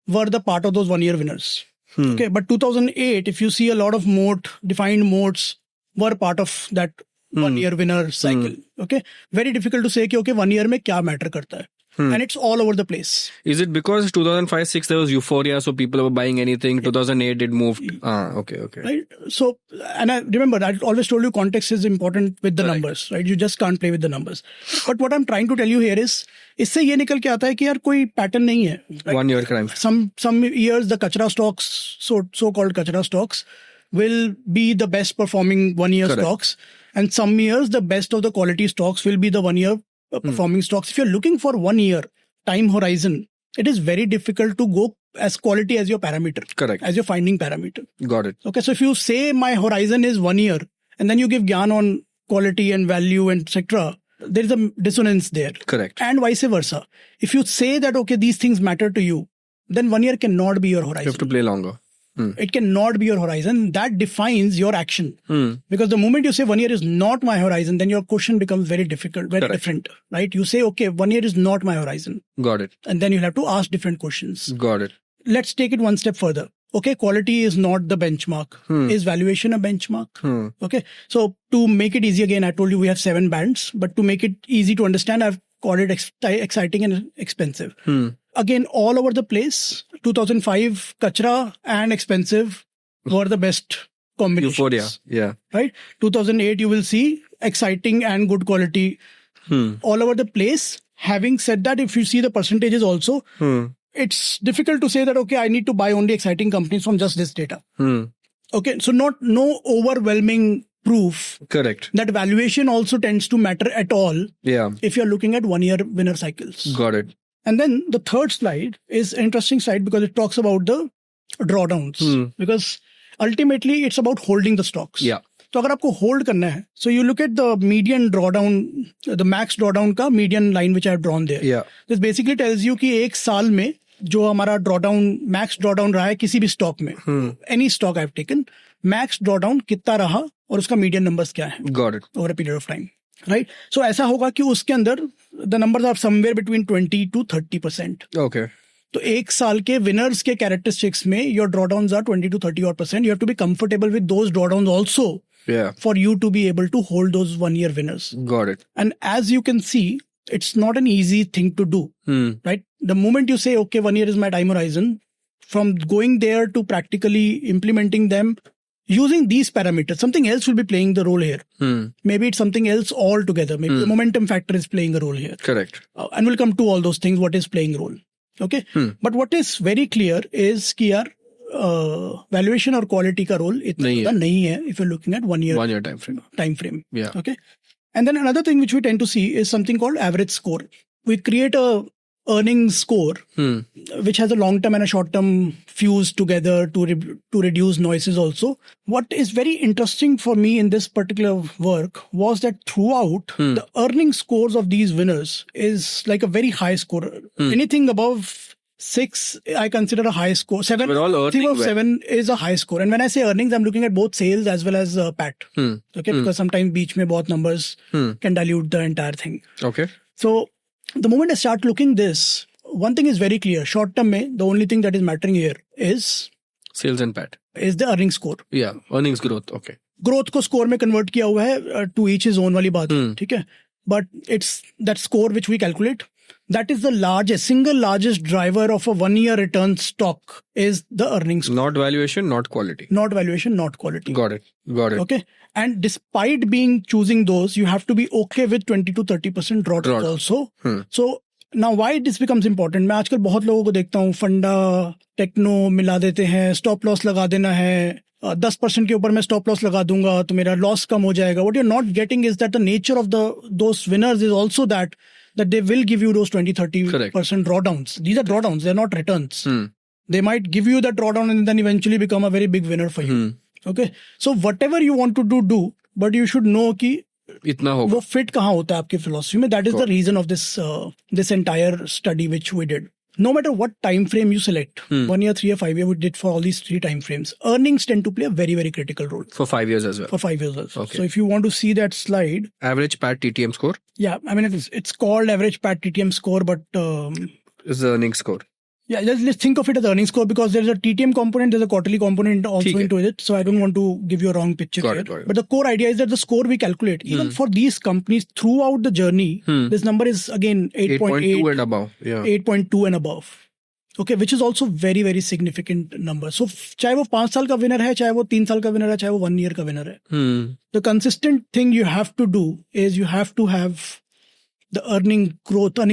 were the part of those 1 year winners. Okay. But 2008, if you see, a lot of defined moats were part of that 1 year winner cycle. Okay. Very difficult to say कि okay, 1 year में क्या matter करता है. And it's all over the place. Is it because 2005-06 there was euphoria, so people were buying anything? 2008 it moved. Okay. Right. So, and I remember I always told you context is important with the numbers, right? You just can't play with the numbers. But what I'm trying to tell you here is, इससे ये निकल के आता है कि यार कोई pattern नहीं है. Right? 1 year crime. Some years the kachra stocks, so called kachra stocks, will be the best performing 1 year Correct. stocks, and some years the best of the quality stocks will be the 1 year performing stocks. If you're looking for 1 year time horizon, it is very difficult to go as quality as your parameter, Correct. as your finding parameter. Got it. Okay, so if you say my horizon is 1 year and then you give gyan on quality and value and etc., there is a dissonance there. Correct. And vice versa. If you say that, okay, these things matter to you, then 1 year cannot be your horizon. You have to play longer. It cannot be your horizon. That defines your action. Because the moment you say 1 year is not my horizon, then your question becomes very difficult, very Correct. different, right? You say, okay, 1 year is not my horizon. Got it. And then you'll have to ask different questions. Got it. Let's take it one step further. Okay, quality is not the benchmark. Is valuation a benchmark? Okay, so to make it easy, again, I told you we have 7 bands, but to make it easy to understand, I've called it exciting and expensive. Again, all over the place, 2005, Kachra and expensive were the best combinations. Euphoria. Yeah. Right? 2008, you will see exciting and good quality all over the place. Having said that, if you see the percentages also, it's difficult to say that, okay, I need to buy only exciting companies from just this data. Okay, so no overwhelming proof Correct. that valuation also tends to matter at all Yeah. if you're looking at 1 year winner cycles. Got it. And then the third slide is an interesting slide because it talks about the drawdowns. Because ultimately it's about holding the stocks. Yeah. तो अगर आपको hold करना है, so you look at the median drawdown, the max drawdown का median line which I have drawn there. Yeah. This basically tells you कि एक साल में जो हमारा drawdown, max drawdown रहा है किसी भी stock में, any stock I have taken, max drawdown कितना रहा और उसका median numbers क्या है Got it. over a period of time. Right? So ऐसा होगा कि उसके अंदर the numbers are somewhere between 20 to 30%. Okay. तो एक साल के winners के characteristics में your drawdowns are 20 to 30%. You have to be comfortable with those drawdowns also Yeah. for you to be able to hold those 1 year winners. Got it. And as you can see, it's not an easy thing to do, right? The moment you say, okay, 1 year is my time horizon, from going there to practically implementing them, using these parameters, something else will be playing the role here. Maybe it's something else altogether. Maybe the momentum factor is playing a role here. Correct. And we'll come to all those things, what is playing a role. Okay. But what is very clear is कि यार valuation और quality का role इतना नहीं है if you're looking at 1 year 1 year time frame. Yeah. Okay. And then another thing which we tend to see is something called average score. We create a earnings score which has a long term and a short term fused together to reduce noises also. What is very interesting for me in this particular work was that throughout the earnings scores of these winners is like a very high score. Anything above 6 I consider a high score. 7, We're all earning 3 of well. 7 is a high score. And when I say earnings, I'm looking at both sales as well as PAT. Okay, because sometimes beach mein bahut numbers can dilute the entire thing. Okay. So the moment I start looking this, one thing is very clear. Short term mein, the only thing that is mattering here is Sales and PAT. the earnings score. Yeah. Earnings growth. Okay. Growth को score में convert किया हुआ है to each his own वाली बात है, ठीक है? But it's that score which we calculate. That is the single largest driver of a 1 year return stock is the earnings. Not valuation, not quality. Not valuation, not quality. Got it. Okay. And despite choosing those, you have to be okay with 20 to 30% drawdown also. So now why this becomes important? मैं आजकल बहुत लोगों को देखता हूँ फंडा techno मिला देते हैं, स्टॉप लॉस लगा देना है, 10% के ऊपर मैं स्टॉप लॉस लगा दूंगा तो मेरा लॉस कम हो जाएगा. What you're not getting is that the nature of those winners is also that they will give you those 20-30% drawdowns. These are drawdowns, they're not returns. They might give you that drawdown and then eventually become a very big winner for you. Okay, so whatever you want to do, but you should know कि इतना होगा. वो fit कहाँ होता है आपकी philosophy में. That is the reason of this entire study which we did. No matter what time frame you select, 1 year, 3 year, 5 year, we did for all these 3 time frames. Earnings tend to play a very, very critical role. For 5 years as well. For 5 years also. Okay. So if you want to see that slide, Average PAT TTM score yeah, I mean it's called average PAT TTM score, but is the earnings score. yeah, let's think of it as earnings score because there's a TTM component, there's a quarterly component also into it. So I don't want to give you a wrong picture Got here. it. But the core idea is that the score we calculate, even for these companies throughout the journey, this number is again 8.2 and above. Yeah. 8.2 and above. Okay, which is also very, very significant number. So चाहे वो 5 साल का winner है, चाहे वो 3 साल का winner है, चाहे वो 1 year का winner है. The consistent thing you have to do is you have to have the earning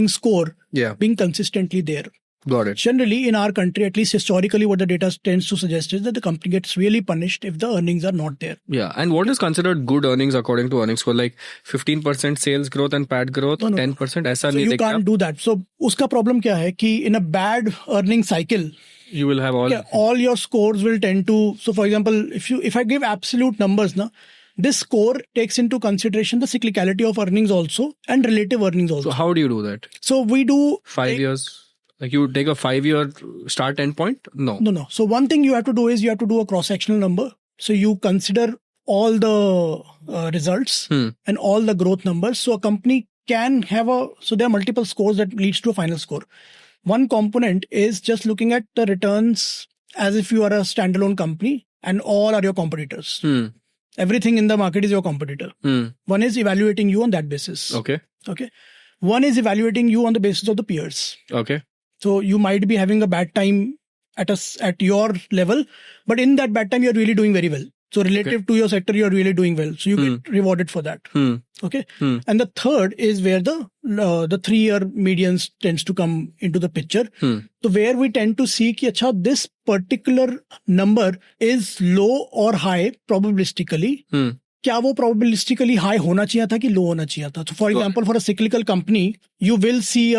score being consistently there. Got it. Generally, in our country, at least historically, what the data tends to suggest is that the company gets really punished if the earnings are not there. Yeah. And what is considered good earnings according to earnings score? Like 15% sales growth and PAT growth, 10%? ऐसा So नहीं you देखते can't आप? do that. So उसका problem क्या है कि in a bad earning cycle, You will have all your scores will tend to. So for example, if I give absolute numbers, na, this score takes into consideration the cyclicality of earnings also and relative earnings also. So how do you do that? So we do 5 years? Like you take a 5-year start end point? No. No. So one thing you have to do is you have to do a cross-sectional number. So you consider all the results and all the growth numbers. So a company can have so there are multiple scores that leads to a final score. One component is just looking at the returns as if you are a standalone company and all are your competitors. Everything in the market is your competitor. One is evaluating you on that basis. Okay. One is evaluating you on the basis of the peers. Okay. So you might be having a bad time at your level, but in that bad time you're really doing very well. So relative to your sector, you're really doing well. So you get rewarded for that. Okay. And the third is where the 3-year medians tends to come into the picture. So where we tend to see कि अच्छा this particular number is low or high probabilistically. क्या वो probabilistically high होना चाहिए था कि low होना चाहिए था? So for example, for a cyclical company, you will see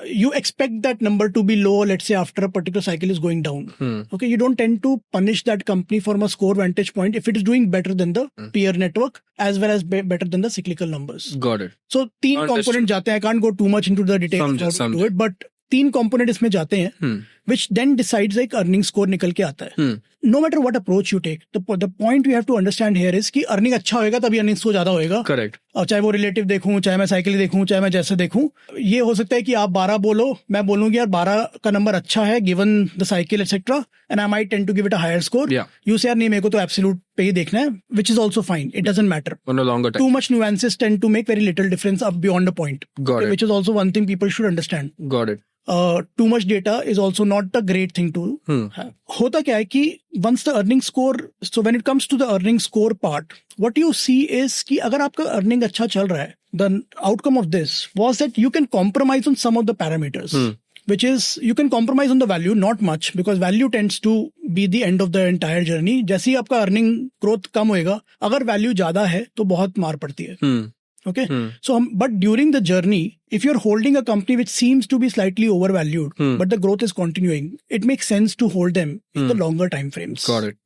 you expect that number to be low, let's say after a particular cycle is going down. Okay, you don't tend to punish that company from a score vantage point if it is doing better than the peer network as well as better than the cyclical numbers. Got it. So 3 component जाते हैं. I can't go too much into the details of it, but 3 component इसमें जाते हैं, which then decides एक earning score निकल के आता है. No matter what approach you take, the point we have to understand here is कि earning अच्छा होएगा तभी earning score ज़्यादा होएगा. Correct. और चाहे वो relative देखूं, चाहे मैं cycle देखूं, चाहे मैं जैसे देखूं, ये हो सकता है कि आप 12 बोलो, मैं बोलूँगी यार 12 का नंबर अच्छा है given the cycle etc. and I might tend to give it a higher score. Yeah. You say यार नहीं मेरे को तो absolute पे ही देखना है, which is also fine. It doesn't matter. On a longer time. Too much nuances tend to make very little difference up beyond a point. Got it. Which is also one thing people should understand. Got it. Too much data is also not a great thing to have. होता क्या है कि once the earning score, so when it comes to the earning score part, what you see is कि अगर आपका earning अच्छा चल रहा है, the outcome of this was that you can compromise on some of the parameters. Which is you can compromise on the value, not much, because value tends to be the end of the entire journey. जैसे ही आपका earning growth कम होएगा, अगर value ज़्यादा है तो बहुत मार पड़ती है. Okay. So, but during the journey, if you're holding a company which seems to be slightly overvalued, but the growth is continuing, it makes sense to hold them in the longer time frames. Got it.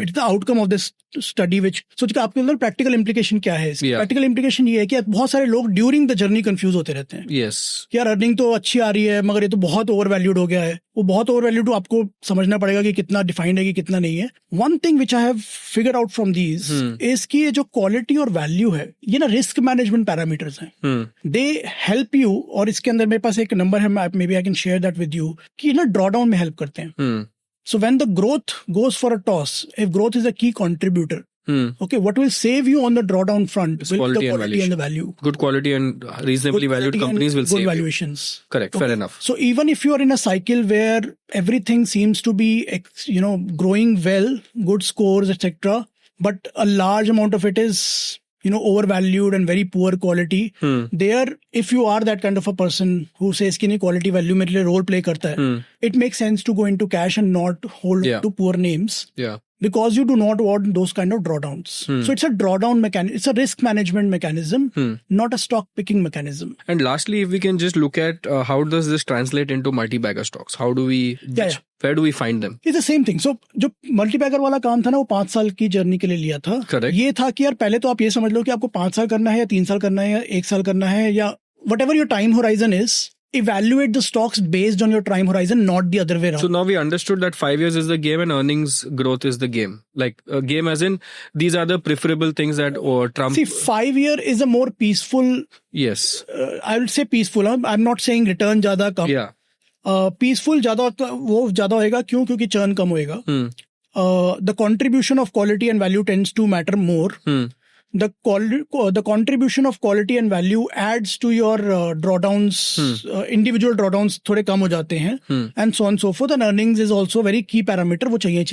It's the outcome of this study which, so आपके अंदर practical implication क्या है? Practical implication ये है कि बहुत सारे लोग during the journey confuse होते रहते हैं. Yes. यार earning तो अच्छी आ रही है, मगर ये तो बहुत overvalued हो गया है. वो बहुत overvalued तो आपको समझना पड़ेगा कि कितना defined है कि कितना नहीं है. One thing which I have figured out from these is कि ये जो quality और value है, ये ना risk management parameters हैं. They help you, और इसके अंदर मेरे पास एक नंबर है, maybe I can share that with you, कि ना drawdown में help करते हैं. So when the growth goes for a toss, if growth is a key contributor, okay, what will save you on the drawdown front will be the quality and the value. Good quality and reasonably valued companies will save good valuations. Correct, fair enough. So even if you are in a cycle where everything seems to be, growing well, good scores, etc., but a large amount of it is overvalued and very poor quality. There, if you are that kind of a person who says कि नहीं quality value मेरे लिए role play करता है, it makes sense to go into cash and not hold to poor names. Yeah. Because you do not want those kind of drawdowns. So it's a drawdown mechanism. It's a risk management mechanism, not a stock picking mechanism. And lastly, if we can just look at how does this translate into multi-bagger stocks? How do we, where do we find them? It's the same thing. So जो multi-bagger वाला काम था ना, वो 5 साल की journey के लिए लिया था. Correct. ये था कि यार पहले तो आप ये समझ लो कि आपको 5 साल करना है या 3 साल करना है या 1 साल करना है या whatever your time horizon is. Evaluate the stocks based on your time horizon, not the other way around. So now we understood that 5 years is the game and earnings growth is the game. Like a game as in these are the preferable things that Trump... See, 5 year is a more peaceful... Yes. I would say peaceful. I'm not saying return ज़्यादा कम. Yeah. Peaceful वो ज़्यादा होएगा क्यों? क्योंकि churn कम होएगा. The contribution of quality and value tends to matter more. The contribution of quality and value adds to your drawdowns, individual drawdowns थोड़े कम हो जाते हैं, and so on and so forth. And earnings is also very key parameter, वो चाहिए.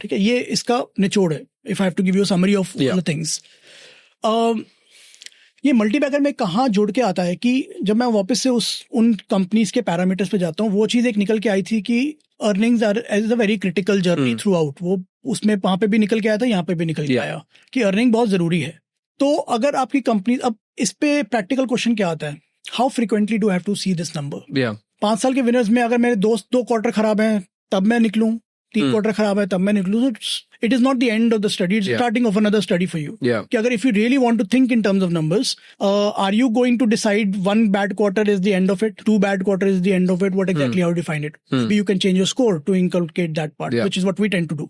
ठीक है, ये इसका निचोड़ है. If I have to give you a summary of all the things. ये मल्टीबैगर में कहाँ जुड़ के आता है कि जब मैं वापस से उन कंपनीज के पैरामीटर्स पे जाता हूँ, वो चीज एक निकल के आई थी कि earnings are as a very critical journey throughout. वो उसमें वहां पे भी निकल के आया था, यहाँ पे भी निकल के आया कि अर्निंग बहुत जरूरी है। तो अगर आपकी कंपनी, अब इस पे प्रैक्टिकल क्वेश्चन क्या आता है, how frequently do have to see this number. 5 साल के विनर्स में अगर मेरे दोस्त 2 क्वार्टर खराब हैं तब मैं निकलूं, 3 क्वार्टर खराब है तब मैं निकलूं, it is not the end of the study, it's starting of another study for you. कि अगर if you really want to think in terms of numbers, are you going to decide 1 bad quarter is the end of it, 2 bad quarter is the end of it, what exactly how you define it? Maybe you can change your score to inculcate that part, which is what we tend to do.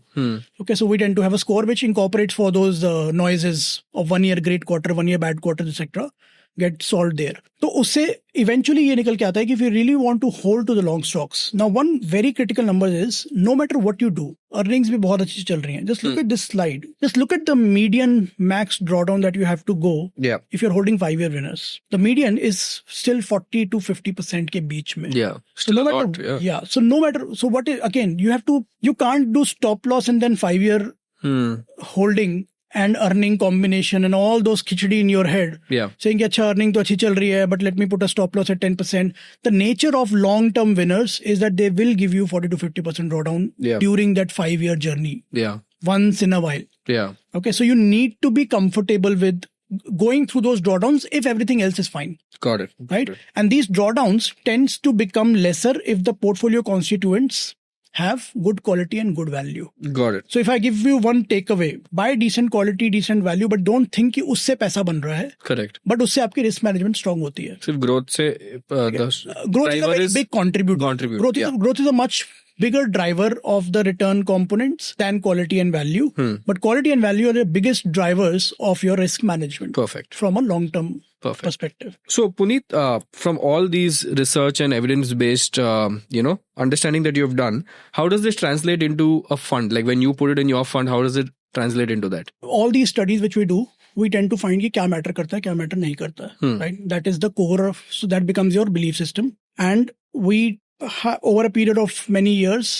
Okay, so we tend to have a score which incorporates for those noises of 1 year great quarter, 1 year bad quarter, etc. get solved there. तो उससे eventually ये निकल के आता है कि if you really want to hold to the long stocks, now one very critical number is no matter what you do, earnings भी बहुत अच्छी चल रही हैं. Just look at this slide. Just look at the median max drawdown that you have to go if you're holding 5-year winners. The median is still 40 to 50% के बीच में. Still so no a matter, lot, so no matter, so what is, again, you can't do stop loss and then 5-year holding and earning combination and all those khichdi in your head, saying acha earning to achhi chal rahi hai, but let me put a stop loss at 10%. The nature of long term winners is that they will give you 40 to 50% drawdown during that 5-year journey, once in a while. Okay, so you need to be comfortable with going through those drawdowns if everything else is fine. Got it. Right? And these drawdowns tends to become lesser if the portfolio constituents have good quality and good value. Got it. So if I give you one takeaway, buy decent quality, decent value, but don't think कि उससे पैसा बन रहा है. Correct. But उससे आपकी risk management strong होती है. सिर्फ growth से growth is a very big contributor. Growth is a much bigger driver of the return components than quality and value. But quality and value are the biggest drivers of your risk management. Perfect. From a long-term perspective. So Puneet, from all these research and evidence-based, understanding that you have done, how does this translate into a fund? Like when you put it in your fund, how does it translate into that? All these studies which we do, we tend to find कि क्या matter करता है, क्या matter नहीं करता है. Right? That is the core of, so that becomes your belief system. And we, over a period of many years,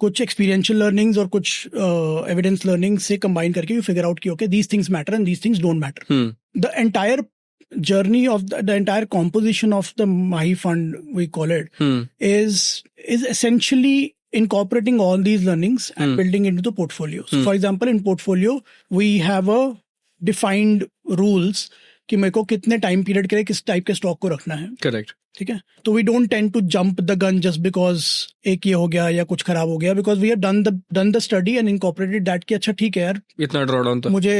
कुछ experiential learnings और कुछ evidence learnings से combine करके you figure out कि okay, these things matter and these things don't matter. The entire journey of the entire composition of the Mahi fund, we call it, is essentially incorporating all these learnings and building into the portfolio. So for example, in portfolio, we have a defined rules कि मेरे को कितने time period के लिए किस type के stock को रखना है. करेक्ट. ठीक है. तो we don't tend to jump the gun just because एक ये हो गया या कुछ खराब हो गया, because we have done the study and incorporated that कि अच्छा ठीक है यार, इतना ड्रॉडाउन था, मुझे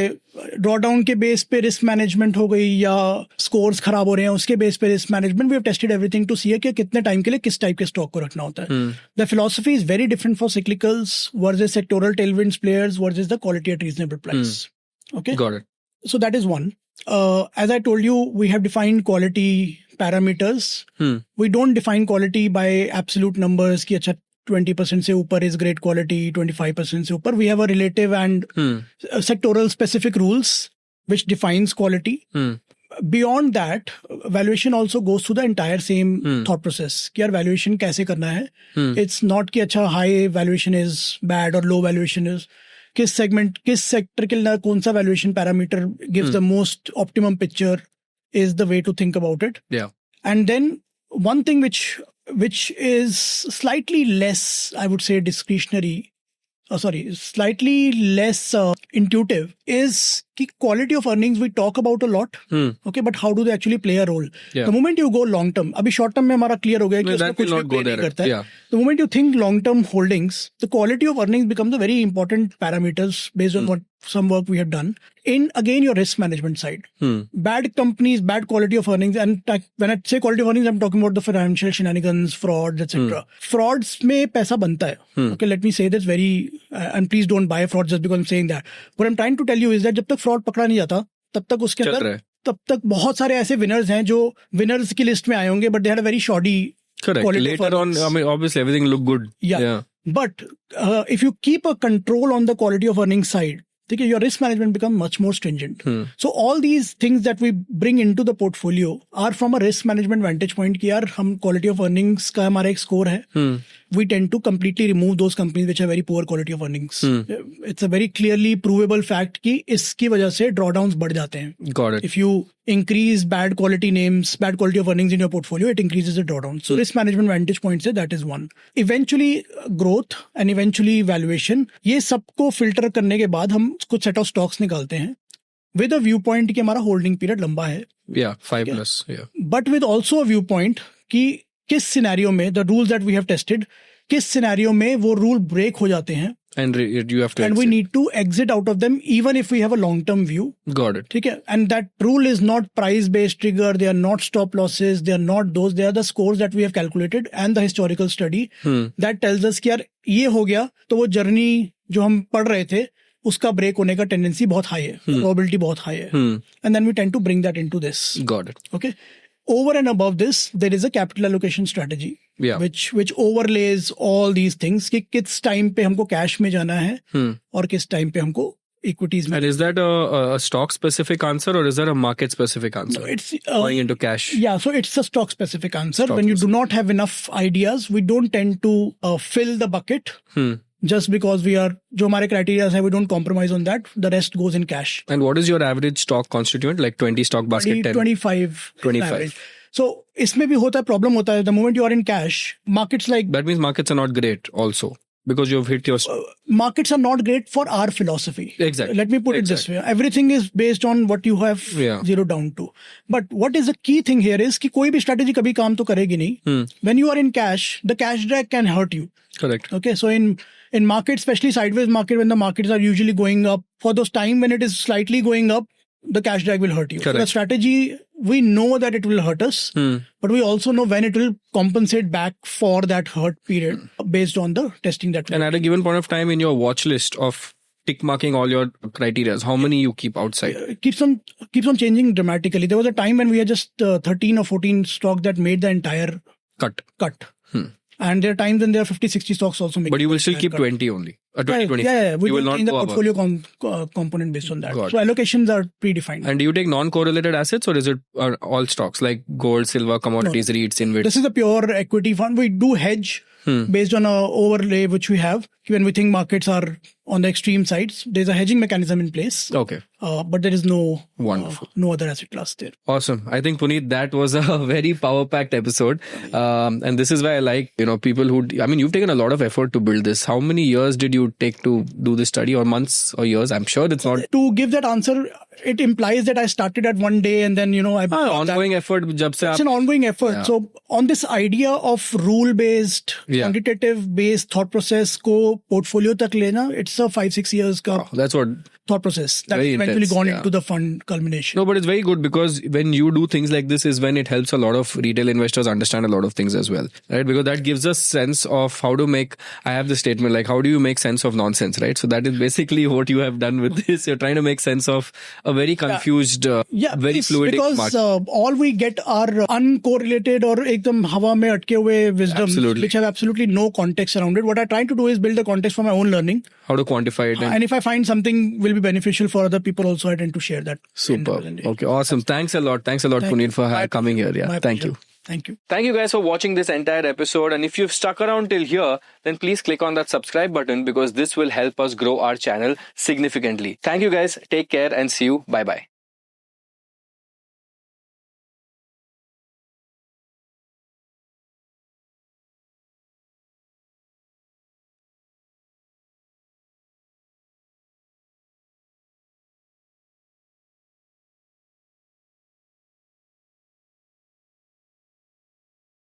ड्रॉडाउन के बेस पे रिस्क मैनेजमेंट हो गई या स्कोर्स खराब हो रहे हैं उसके बेस पे risk management, we have tested everything to see कि कितने टाइम के लिए किस टाइप के स्टॉक को रखना होता है. The philosophy is very different for cyclicals versus sectoral tailwinds players versus the quality at reasonable price. Okay, got it. So that is one. As I told you, we have defined quality parameters. We don't define quality by absolute numbers कि अच्छा 20% से ऊपर is great quality, 25% से ऊपर. We have a relative and sectoral specific rules which defines quality. Beyond that, valuation also goes through the entire same thought process कि यार valuation कैसे करना है. It's not कि अच्छा high valuation is bad or low valuation is. किस segment, किस sector के लिए कौन सा valuation parameter gives the most optimum picture is the way to think about it. And then one thing which is slightly less, I would say, discretionary, slightly less intuitive, is कि quality of earnings we talk about a lot, okay, but how do they actually play a role? The moment you go long term, अभी short term में हमारा clear हो गया कि उसमें कुछ भी play नहीं करता है. The moment you think long term holdings, the quality of earnings becomes a very important parameters based on what some work we have done in, again, your risk management side. Bad companies, bad quality of earnings, and when I say quality of earnings, I'm talking about the financial shenanigans, frauds, etc. Frauds में पैसा बनता है. Okay, let me say this very, and please don't buy frauds just because I'm saying that. What I'm trying to tell you is that जब तक fraud पकड़ा नहीं जाता, तब तक उसके अंदर, तब तक बहुत सारे ऐसे winners हैं जो winners की लिस्ट में आए होंगे, but they had a very shoddy quality. Later on, I mean, obviously everything looked good. Yeah. But if you keep a control on the quality of earnings side, your risk management becomes much more stringent. So all these things that we bring into the portfolio are from a risk management vantage point कि यार हम quality of earnings का हमारा एक score है. We tend to completely remove those companies which have very poor quality of earnings. It's a very clearly provable fact कि इसकी वजह से drawdowns बढ़ जाते हैं. Got it. If you increase bad quality names, bad quality of earnings in your portfolio, it increases the drawdown. So risk management vantage point से that is one. Eventually growth and eventually valuation, ये सबको filter करने के बाद हम कुछ set of stocks निकालते हैं with a viewpoint कि हमारा holding period लंबा है. Yeah, 5+. Yeah. But with also a viewpoint कि किस scenario में the rules that we have tested, किस scenario में वो rule break हो जाते हैं. And you have to And we need to exit out of them even if we have a long-term view. Got it. ठीक है? And that rule is not price-based trigger. They are not stop losses. They are not those. They are the scores that we have calculated and the historical study that tells us कि यार ये हो गया तो वो journey जो हम पढ़ रहे थे उसका break होने का tendency बहुत high है. Probability बहुत high है. And then we tend to bring that into this. Got it. Okay. Over and above this, there is a capital allocation strategy. Yeah. which overlays all these things कि किस time पे हमको cash में जाना है और किस टाइम पे हमको equities में. And is that a stock specific answer or is that a market specific answer? It's going into cash. Yeah, so it's a stock specific answer. When you do not have enough ideas, we don't tend to fill the bucket. Just because जो हमारे criteria है, we don't compromise on that. The rest goes in cash. And what is your average stock constituent? Like 20 stock basket, 10? 25. 25. Average. So इसमें भी होता है problem होता है. The moment you are in cash, markets like That means markets are not great also because you've hit your. Markets are not great for our philosophy. Exactly. Let me put it this way. Everything is based on what you have zeroed down to. But what is the key thing here is कि कोई भी strategy कभी काम तो करेगी नहीं. When you are in cash, the cash drag can hurt you. Correct. Okay, so in markets, especially sideways market, when the markets are usually going up, for those time when it is slightly going up, the cash drag will hurt you. Correct. So the strategy, we know that it will hurt us, but we also know when it will compensate back for that hurt period based on the testing that we And at a given point of time in your watch list of tick marking all your criteria, how many you keep outside? keeps on changing dramatically. There was a time when we had just 13 or 14 stocks that made the entire Cut. And there are times when there are 50, 60 stocks also making. But you will still the keep cut. 20 only. 20, 25. Yeah. We you will will not change the go above. portfolio component based on that. Got So allocations are predefined. And do you take non-correlated assets or is it all stocks like gold, silver, commodities, REITs, InvITs? This is a pure equity fund. We do hedge based on a overlay which we have. When we think markets are on the extreme sides, there's a hedging mechanism in place. Okay. But there is no Wonderful. other asset class there. Awesome. I think, Puneet, that was a very power-packed episode. And this is why I like, people who, you've taken a lot of effort to build this. How many years did you take to do this study, or months or years? I'm sure it's not. To give that answer, it implies that I started at one day and then, ongoing effort. It's an ongoing effort. Yeah. So on this idea of rule-based, quantitative-based thought process को portfolio तक लेना, it's a 5-6 years का that's what thought process that very eventually intense, gone into the fund culmination. No, but it's very good because when you do things like this is when it helps a lot of retail investors understand a lot of things as well, right? Because that gives us sense of how to make, I have the statement like, how do you make sense of nonsense, right? So that is basically what you have done with this. You're trying to make sense of a very confused, very fluid because market. All we get are uncorrelated or एकदम हवा में अटके हुए wisdoms which have absolutely no context around it. What I try to do is build a context for my own learning. How to quantify it. And if I find something will be beneficial for other people also, I tend to share that. Super. Okay, awesome. Thanks a lot, Puneet, for coming here. Yeah, thank you. Thank you. Thank you guys for watching this entire episode. And if you've stuck around till here, then please click on that subscribe button because this will help us grow our channel significantly. Thank you guys. Take care and see you. Bye-bye.